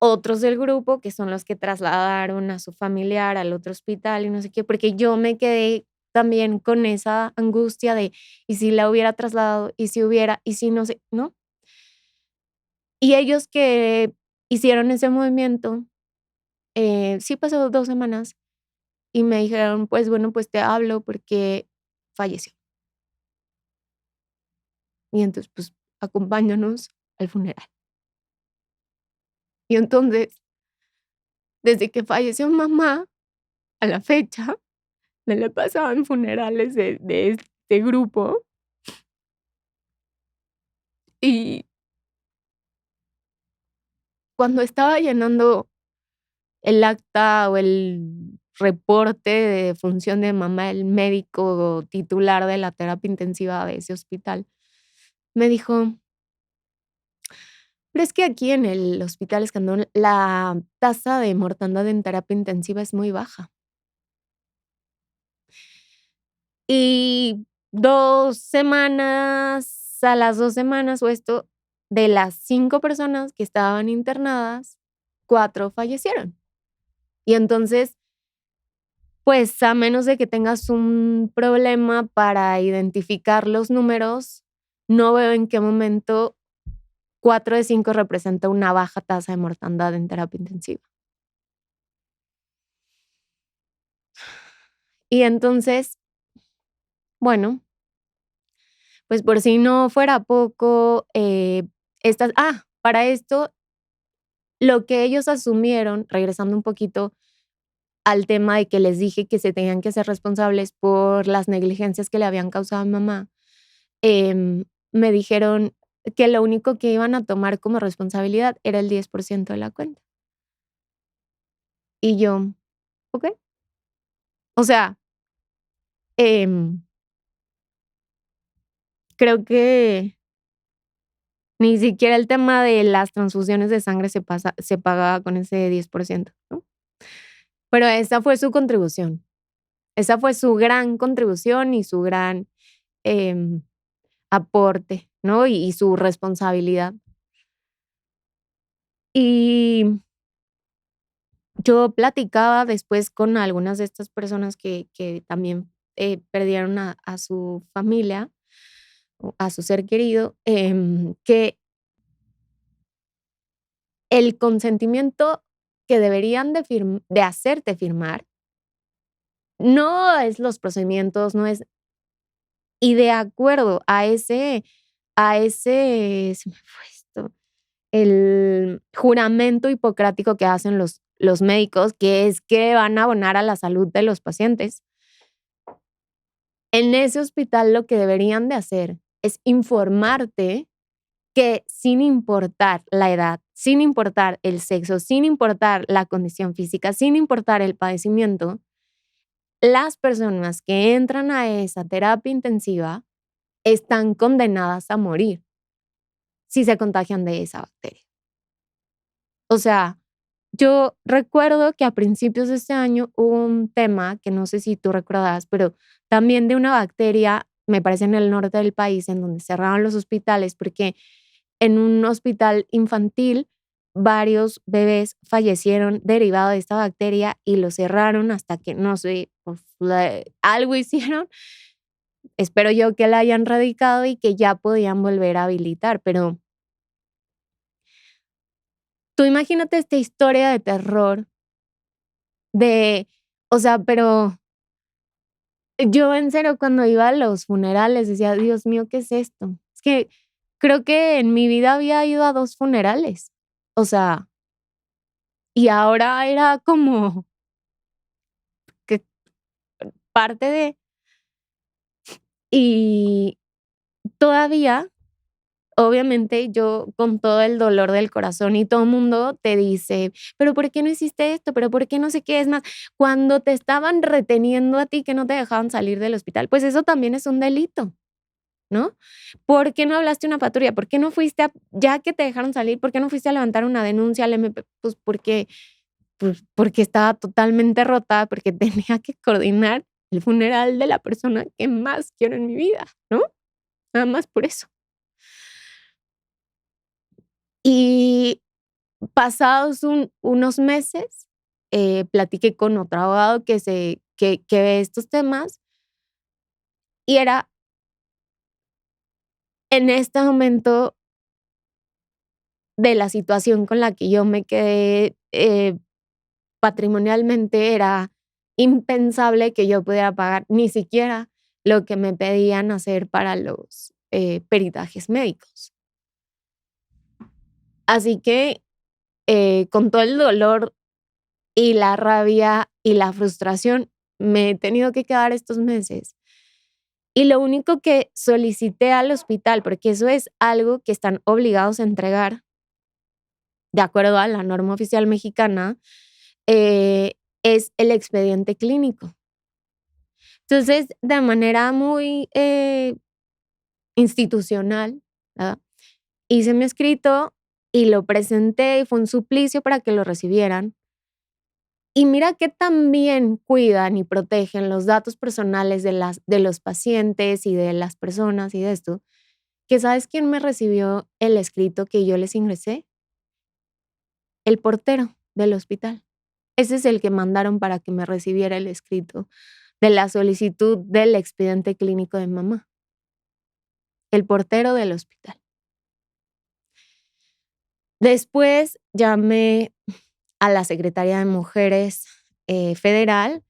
otros del grupo, que son los que trasladaron a su familiar al otro hospital y no sé qué, porque yo me quedé también con esa angustia de, ¿y si la hubiera trasladado? ¿Y si hubiera? ¿Y si no sé? ¿No? Y ellos que hicieron ese movimiento, sí pasó 2 semanas y me dijeron, pues bueno, pues te hablo porque falleció. Y entonces, pues acompáñanos al funeral. Y entonces, desde que falleció mamá a la fecha, me la pasaba en funerales de este grupo y cuando estaba llenando el acta o el reporte de función de mamá, el médico titular de la terapia intensiva de ese hospital, me dijo: "Pero es que aquí en el Hospital Escandón la tasa de mortandad en terapia intensiva es muy baja". Y 2 semanas, a las 2 semanas o esto, de las 5 personas que estaban internadas, 4 fallecieron. Y entonces, pues, a menos de que tengas un problema para identificar los números, no veo en qué momento 4 de 5 representa una baja tasa de mortandad en terapia intensiva. Y entonces, bueno, pues, por si no fuera poco, para esto, lo que ellos asumieron, regresando un poquito al tema de que les dije que se tenían que hacer responsables por las negligencias que le habían causado a mi mamá, me dijeron que lo único que iban a tomar como responsabilidad era el 10% de la cuenta. Y yo, okey. O sea, em, creo que ni siquiera el tema de las transfusiones de sangre se pagaba con ese 10%, ¿no? Pero esa fue su contribución. Esa fue su gran contribución y su gran, em, aporte, ¿no? Y su responsabilidad. Y yo platicaba después con algunas de estas personas que también, perdieron a su familia, o a su ser querido, que el consentimiento que deberían de hacerte firmar no es los procedimientos, no es y de acuerdo a ese se me fue esto, el juramento hipocrático que hacen los médicos, que es que van a abonar a la salud de los pacientes. En ese hospital lo que deberían de hacer es informarte que sin importar la edad, sin importar el sexo, sin importar la condición física, sin importar el padecimiento, las personas que entran a esa terapia intensiva están condenadas a morir si se contagian de esa bacteria. O sea, yo recuerdo que a principios de este año hubo un tema que no sé si tú recuerdas, pero también de una bacteria, me parece en el norte del país, en donde cerraron los hospitales, porque en un hospital infantil varios bebés fallecieron derivado de esta bacteria y lo cerraron hasta que, no sé, pues, algo hicieron. Espero yo que la hayan radicado y que ya podían volver a habilitar, pero tú imagínate esta historia de terror de, o sea, pero yo en serio cuando iba a los funerales decía: "Dios mío, ¿qué es esto?". Es que creo que en mi vida había ido a 2 funerales. O sea, y ahora era como que parte de Y todavía, obviamente, yo con todo el dolor del corazón y todo el mundo te dice, pero ¿por qué no hiciste esto? ¿Pero por qué no sé qué? Es más, cuando te estaban reteniendo a ti que no te dejaban salir del hospital, pues eso también es un delito, ¿no? ¿Por qué no hablaste a una patrulla? ¿Por qué no fuiste ya que te dejaron salir, por qué no fuiste a levantar una denuncia al MP? Pues porque estaba totalmente rota, porque tenía que coordinar el funeral de la persona que más quiero en mi vida, ¿no? Nada más por eso. Y pasados unos meses, platiqué con otro abogado que ve estos temas y era en este momento de la situación con la que yo me quedé, patrimonialmente era impensable que yo pudiera pagar ni siquiera lo que me pedían hacer para los peritajes médicos. Así que con todo el dolor y la rabia y la frustración, me he tenido que quedar estos meses. Y lo único que solicité al hospital, porque eso es algo que están obligados a entregar de acuerdo a la norma oficial mexicana, es el expediente clínico. Entonces, de manera muy institucional, ¿verdad? Hice mi escrito y lo presenté y fue un suplicio para que lo recibieran. Y mira que también cuidan y protegen los datos personales de los pacientes y de las personas y de esto, que ¿sabes quién me recibió el escrito que yo les ingresé? El portero del hospital. Ese es el que mandaron para que me recibiera el escrito de la solicitud del expediente clínico de mamá. El portero del hospital. Después llamé a la Secretaría de Mujeres Federal,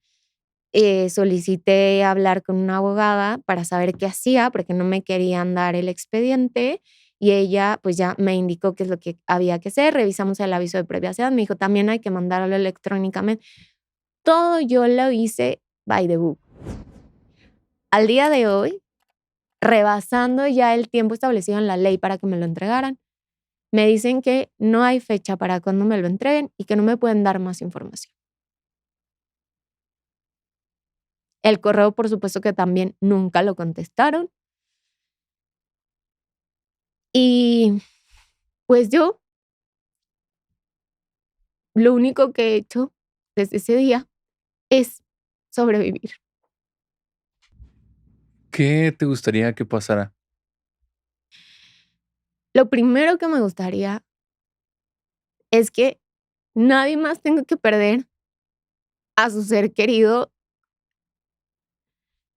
solicité hablar con una abogada para saber qué hacía, porque no me querían dar el expediente y ella pues ya me indicó qué es lo que había que hacer, revisamos el aviso de privacidad, me dijo también hay que mandarlo electrónicamente. Todo yo lo hice by the book. Al día de hoy, rebasando ya el tiempo establecido en la ley para que me lo entregaran, me dicen que no hay fecha para cuando me lo entreguen y que no me pueden dar más información. El correo, por supuesto que también nunca lo contestaron. Y pues yo lo único que he hecho desde ese día es sobrevivir. ¿Qué te gustaría que pasara? Lo primero que me gustaría es que nadie más tenga que perder a su ser querido,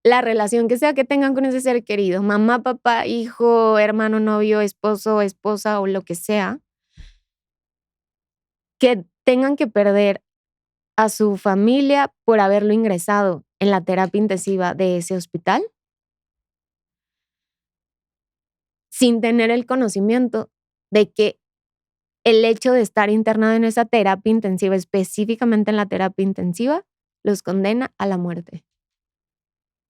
la relación que sea que tengan con ese ser querido, mamá, papá, hijo, hermano, novio, esposo, esposa o lo que sea, que tengan que perder a su familia por haberlo ingresado en la terapia intensiva de ese hospital sin tener el conocimiento de que el hecho de estar internado en esa terapia intensiva, específicamente en la terapia intensiva, los condena a la muerte.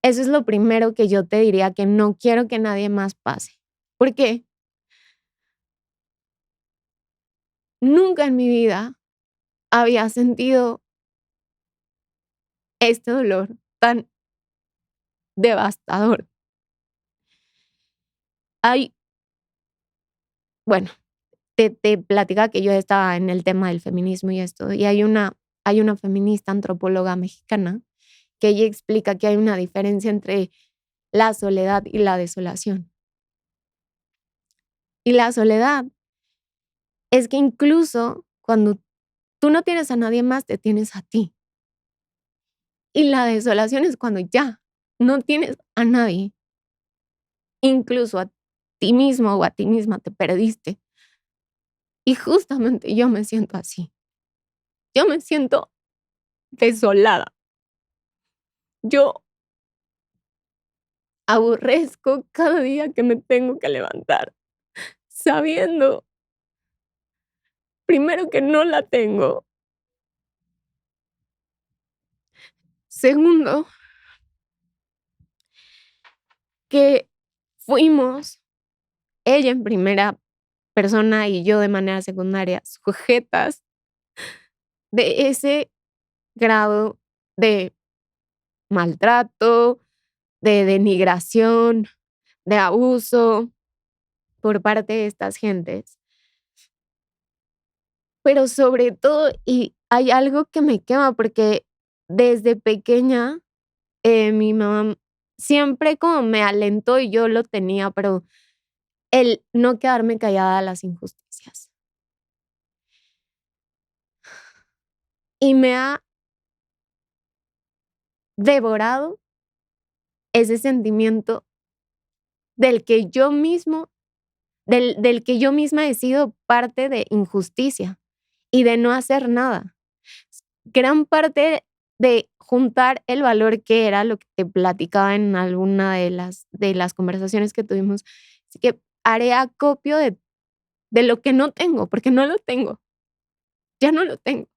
Eso es lo primero que yo te diría que no quiero que nadie más pase. ¿Por qué? Nunca en mi vida había sentido este dolor tan devastador. Hay, bueno, te platica que yo estaba en el tema del feminismo y esto, y hay una feminista antropóloga mexicana que ella explica que hay una diferencia entre la soledad y la desolación. Y la soledad es que incluso cuando tú no tienes a nadie más, te tienes a ti. Y la desolación es cuando ya no tienes a nadie, incluso a ti mismo o a ti misma te perdiste. Y justamente yo me siento así. Yo me siento desolada. Yo aborrezco cada día que me tengo que levantar, sabiendo, primero, que no la tengo. Segundo, que fuimos, ella en primera persona y yo de manera secundaria, sujetas de ese grado de maltrato, de denigración, de abuso por parte de estas gentes. Pero sobre todo, y hay algo que me quema porque desde pequeña mi mamá siempre como me alentó y yo lo tenía, pero el no quedarme callada a las injusticias. Y me ha devorado ese sentimiento del que yo mismo, del que yo misma he sido parte de injusticia y de no hacer nada. Gran parte de juntar el valor que era lo que te platicaba en alguna de las conversaciones que tuvimos. Así que haré acopio de lo que no tengo, porque no lo tengo, ya no lo tengo,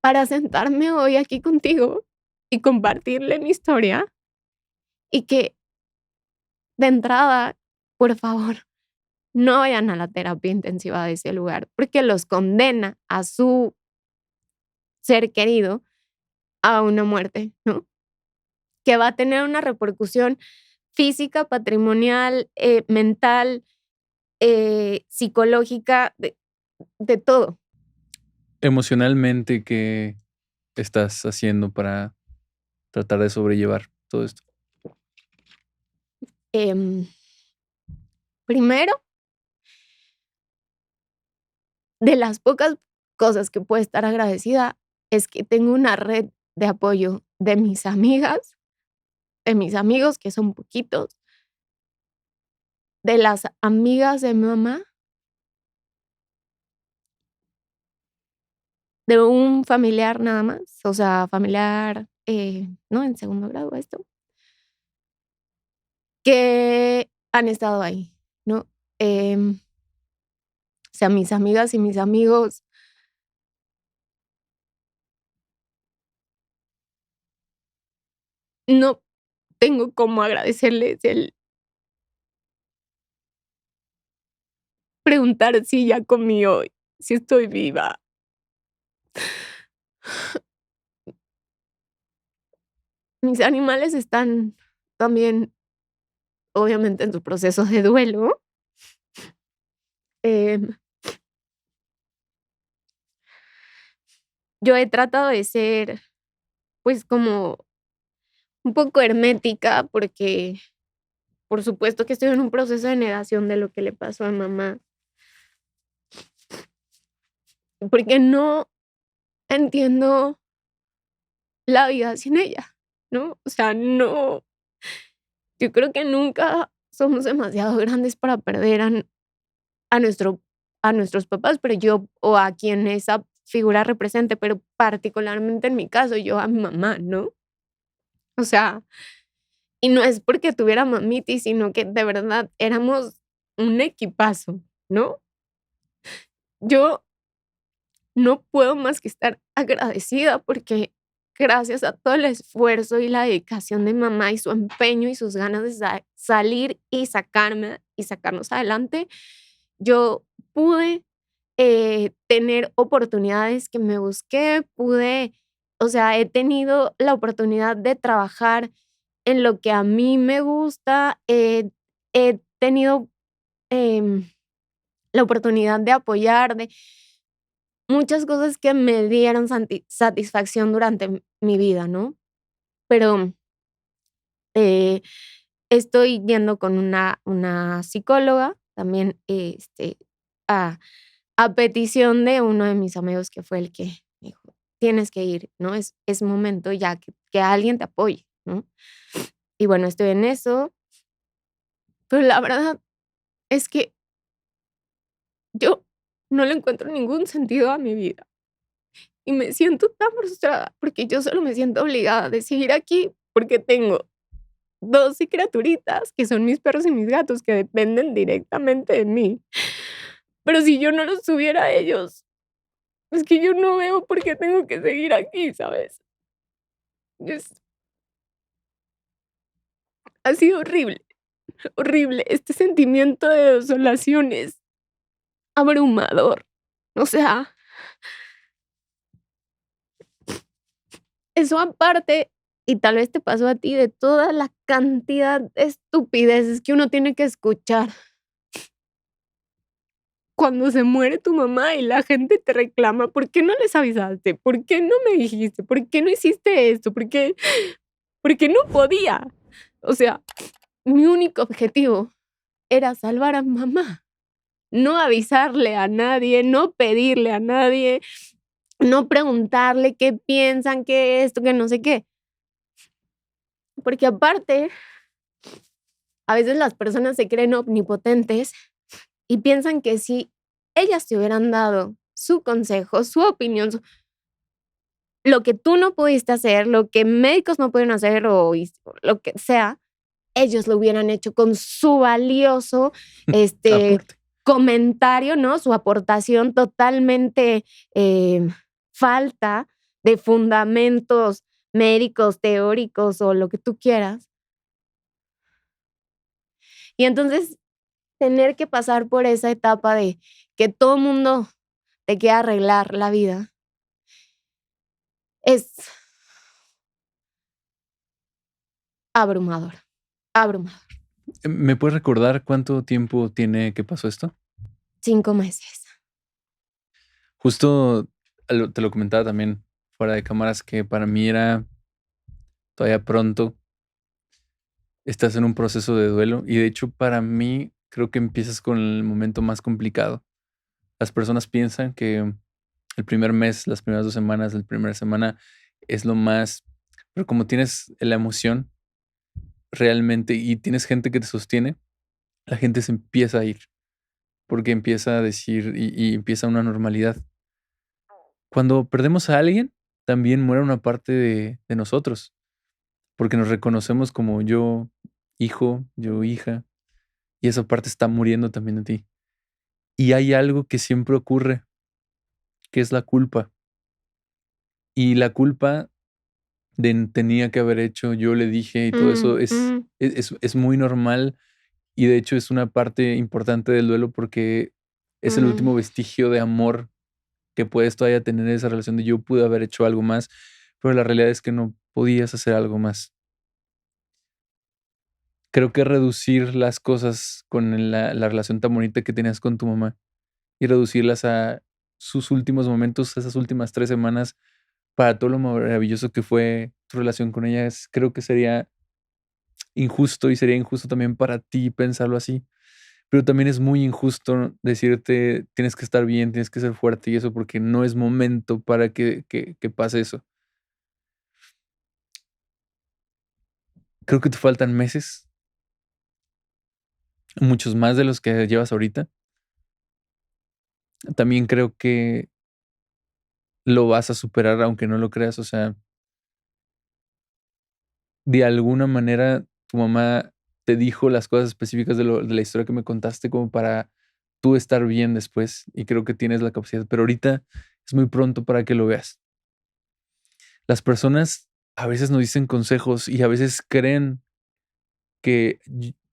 para sentarme hoy aquí contigo y compartirle mi historia y que de entrada, por favor, no vayan a la terapia intensiva de ese lugar, porque los condena a su ser querido a una muerte, ¿no? Que va a tener una repercusión física, patrimonial, mental, psicológica, de todo. Emocionalmente, ¿qué estás haciendo para tratar de sobrellevar todo esto? Em, Primero, de las pocas cosas que puedo estar agradecida es que tengo una red de apoyo de mis amigas, de mis amigos, que son poquitos, de las amigas de mi mamá, de un familiar nada más, o sea, familiar, ¿no? En segundo grado esto, que han estado ahí, ¿no? O sea, mis amigas y mis amigos no tengo cómo agradecerles el preguntar si ya comí hoy, si estoy viva. Mis animales están también, obviamente, en su proceso de duelo. Em, yo he tratado de ser, pues, como un poco hermética porque, por supuesto que estoy en un proceso de negación de lo que le pasó a mamá, porque no entiendo la vida sin ella, ¿no? O sea, no, yo creo que nunca somos demasiado grandes para perder a nuestro a nuestros papás, pero yo o a quien esa figura represente, pero particularmente en mi caso, yo a mi mamá, ¿no? O sea, y no es porque tuviera mamitis, sino que de verdad éramos un equipazo, ¿no? Yo no puedo más que estar agradecida porque gracias a todo el esfuerzo y la dedicación de mamá y su empeño y sus ganas de salir y sacarme y sacarnos adelante, yo pude tener oportunidades que me busqué, pude, o sea, he tenido la oportunidad de trabajar en lo que a mí me gusta, he tenido em, la oportunidad de apoyar, de muchas cosas que me dieron satisfacción durante mi vida, ¿no? Pero eh, estoy yendo con una psicóloga también, a, a petición de uno de mis amigos que fue el que me dijo, tienes que ir, ¿no? Es momento ya que alguien te apoye, ¿no? Y bueno, estoy en eso, pero la verdad es que yo no le encuentro ningún sentido a mi vida. Y me siento tan frustrada porque yo solo me siento obligada de seguir aquí porque tengo 2 criaturitas que son mis perros y mis gatos que dependen directamente de mí. Pero si yo no los tuviera a ellos, es que yo no veo por qué tengo que seguir aquí, ¿sabes? Es Ha sido horrible, horrible. Este sentimiento de desolación es abrumador. O sea, eso aparte, y tal vez te pasó a ti, de toda la cantidad de estupideces que uno tiene que escuchar cuando se muere tu mamá y la gente te reclama, ¿por qué no les avisaste? ¿Por qué no me dijiste? ¿Por qué no hiciste esto? Porque no podía. O sea, mi único objetivo era salvar a mamá, no avisarle a nadie, no pedirle a nadie, no preguntarle qué piensan, qué esto, que no sé qué. Porque aparte, a veces las personas se creen omnipotentes y piensan que si ellas te hubieran dado su consejo, su opinión, lo que tú no pudiste hacer, lo que médicos no pudieron hacer o lo que sea, ellos lo hubieran hecho con su valioso Aporte. comentario, ¿no? Su aportación totalmente falta de fundamentos médicos, teóricos o lo que tú quieras. Y entonces tener que pasar por esa etapa de que todo el mundo te quiera arreglar la vida es abrumador, abrumador. ¿Me puedes recordar cuánto tiempo tiene que pasó esto? 5 meses. Justo te lo comentaba también fuera de cámaras que para mí era todavía pronto. Estás en un proceso de duelo y de hecho para mí creo que empiezas con el momento más complicado. Las personas piensan que el primer mes, las primeras 2 semanas, la primera semana es lo más, pero como tienes la emoción realmente y tienes gente que te sostiene, la gente se empieza a ir porque empieza a decir y empieza una normalidad. Cuando perdemos a alguien, también muere una parte de nosotros, porque nos reconocemos como yo hijo, yo hija, y esa parte está muriendo también de ti. Y hay algo que siempre ocurre, que es la culpa. Y la culpa de tenía que haber hecho, yo le dije y todo eso es muy normal y de hecho es una parte importante del duelo porque es el último vestigio de amor que puedes todavía tener esa relación de yo pude haber hecho algo más, pero la realidad es que no podías hacer algo más. Creo que reducir las cosas con la relación tan bonita que tenías con tu mamá y reducirlas a sus últimos momentos, esas últimas 3 semanas, para todo lo maravilloso que fue tu relación con ella, creo que sería injusto y sería injusto también para ti pensarlo así. Pero también es muy injusto decirte tienes que estar bien, tienes que ser fuerte y eso porque no es momento para que pase eso. Creo que te faltan meses, muchos más de los que llevas ahorita. También creo que lo vas a superar aunque no lo creas, o sea, de alguna manera tu mamá te dijo las cosas específicas de la historia que me contaste como para tú estar bien después y creo que tienes la capacidad, pero ahorita es muy pronto para que lo veas. Las personas a veces nos dicen consejos y a veces creen que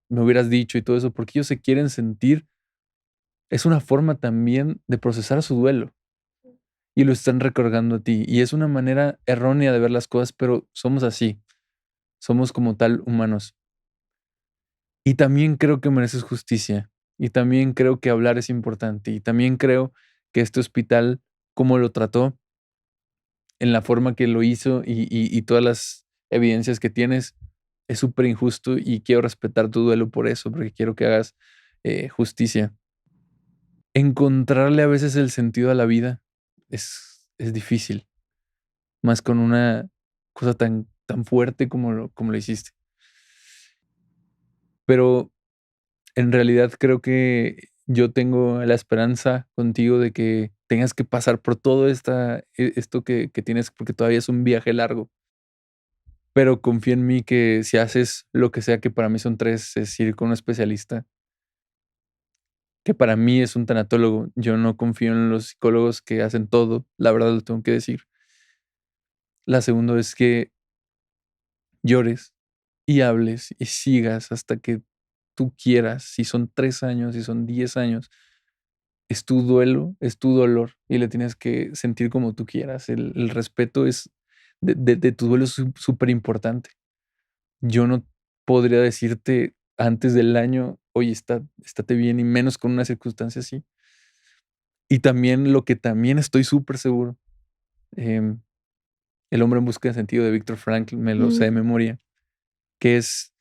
me hubieras dicho y todo eso porque ellos se quieren sentir. Es una forma también de procesar su duelo y lo están recargando a ti y es una manera errónea de ver las cosas, pero somos así, somos como tal humanos. Y también creo que mereces justicia. Y también creo que hablar es importante. Y también creo que este hospital, como lo trató, en la forma que lo hizo y todas las evidencias que tienes, es súper injusto y quiero respetar tu duelo por eso, porque quiero que hagas justicia. Encontrarle a veces el sentido a la vida es difícil, más con una cosa tan fuerte como lo hiciste. Pero en realidad creo que yo tengo la esperanza contigo de que tengas que pasar por todo esto que tienes, porque todavía es un viaje largo. Pero confía en mí que si haces lo que sea, que para mí son 3, es ir con un especialista, que para mí es un tanatólogo. Yo no confío en los psicólogos que hacen todo, la verdad lo tengo que decir. La segunda es que llores y hables y sigas hasta que tú quieras. Si son 3 años, si son 10 años, es tu duelo, es tu dolor y le tienes que sentir como tú quieras. El respeto es de tu duelo es súper importante. Yo no podría decirte antes del año, oye, estate bien, y menos con una circunstancia así. Y también lo que también estoy súper seguro, em, El hombre en busca de sentido de Viktor Frankl, me lo sé de memoria, que es,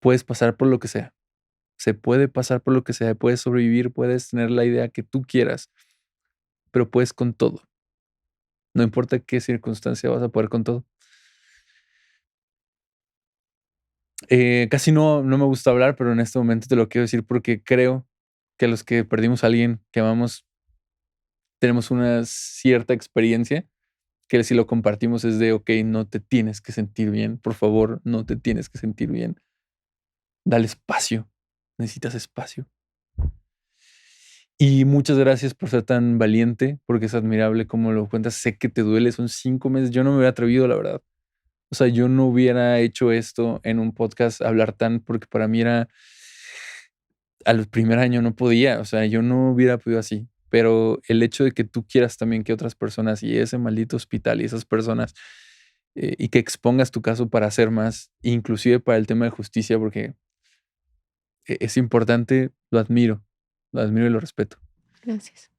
puedes pasar por lo que sea. Se puede pasar por lo que sea, puedes sobrevivir, puedes tener la idea que tú quieras, pero puedes con todo. No importa qué circunstancia, vas a poder con todo. Casi no me gusta hablar, pero en este momento te lo quiero decir porque creo que los que perdimos a alguien que amamos tenemos una cierta experiencia que si lo compartimos es de, ok, no te tienes que sentir bien, por favor, no te tienes que sentir bien. Dale espacio, necesitas espacio. Y muchas gracias por ser tan valiente, porque es admirable cómo lo cuentas. Sé que te duele, son 5 meses. Yo no me hubiera atrevido, la verdad. O sea, yo no hubiera hecho esto en un podcast, hablar tan, porque para mí era, al primer año no podía, o sea, yo no hubiera podido así. Pero el hecho de que tú quieras también que otras personas y ese maldito hospital y esas personas, y que expongas tu caso para hacer más, inclusive para el tema de justicia, porque es importante, lo admiro y lo respeto. Gracias.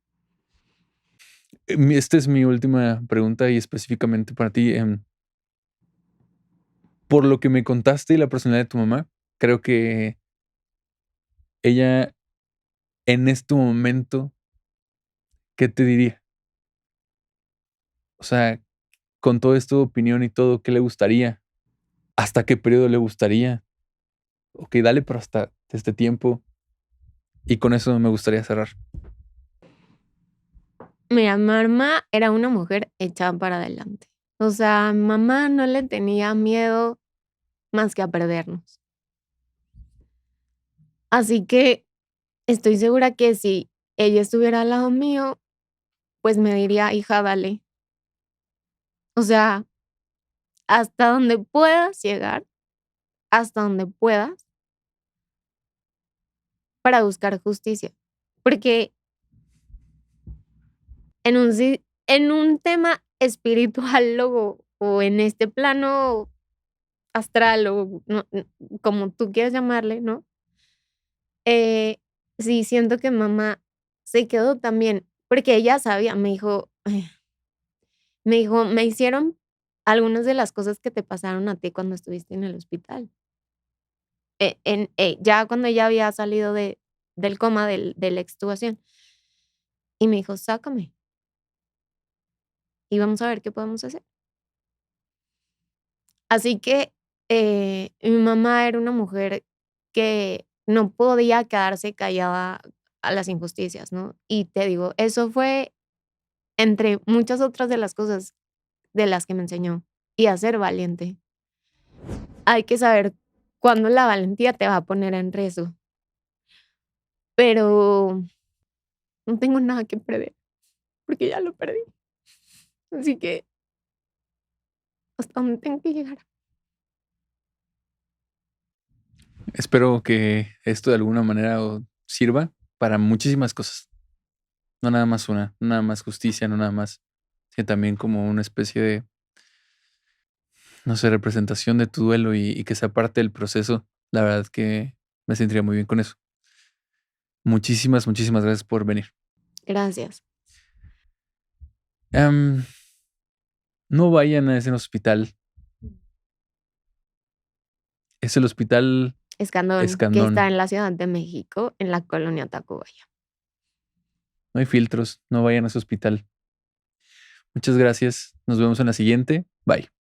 Esta es mi última pregunta y específicamente para ti. Por lo que me contaste y la personalidad de tu mamá, creo que ella en este momento, ¿qué te diría? O sea, con todo esto de opinión y todo, ¿qué le gustaría? ¿Hasta qué periodo le gustaría? Ok, dale, pero hasta este tiempo. Y con eso me gustaría cerrar. Mira, mamá era una mujer echada para adelante. O sea, mamá no le tenía miedo más que a perdernos. Así que estoy segura que si ella estuviera al lado mío, pues me diría, hija, dale. O sea, hasta donde puedas llegar, hasta donde puedas, para buscar justicia. Porque en un tema espiritual o en este plano astral o como tú quieras llamarle, ¿no? Sí, siento que mamá se quedó también, porque ella sabía, me dijo, me hicieron algunas de las cosas que te pasaron a ti cuando estuviste en el hospital. Ya cuando ella había salido del coma, de la extubación, y me dijo, sácame y vamos a ver qué podemos hacer. Así que mi mamá era una mujer que no podía quedarse callada a las injusticias, ¿no? Y te digo, eso fue entre muchas otras de las cosas de las que me enseñó, y a ser valiente. Hay que saber cuándo la valentía te va a poner en riesgo, pero no tengo nada que perder, porque ya lo perdí. Así que hasta donde tengo que llegar. Espero que esto de alguna manera sirva para muchísimas cosas. No nada más una, no nada más justicia, no nada más, sino también como una especie de, no sé, representación de tu duelo y que sea parte del proceso. La verdad que me sentiría muy bien con eso. Muchísimas gracias por venir. Gracias. No vayan a ese hospital. Es el hospital Escandón, que está Escandón. en la Ciudad de México, en la colonia Tacubaya. No hay filtros. No vayan a ese hospital. Muchas gracias. Nos vemos en la siguiente. Bye.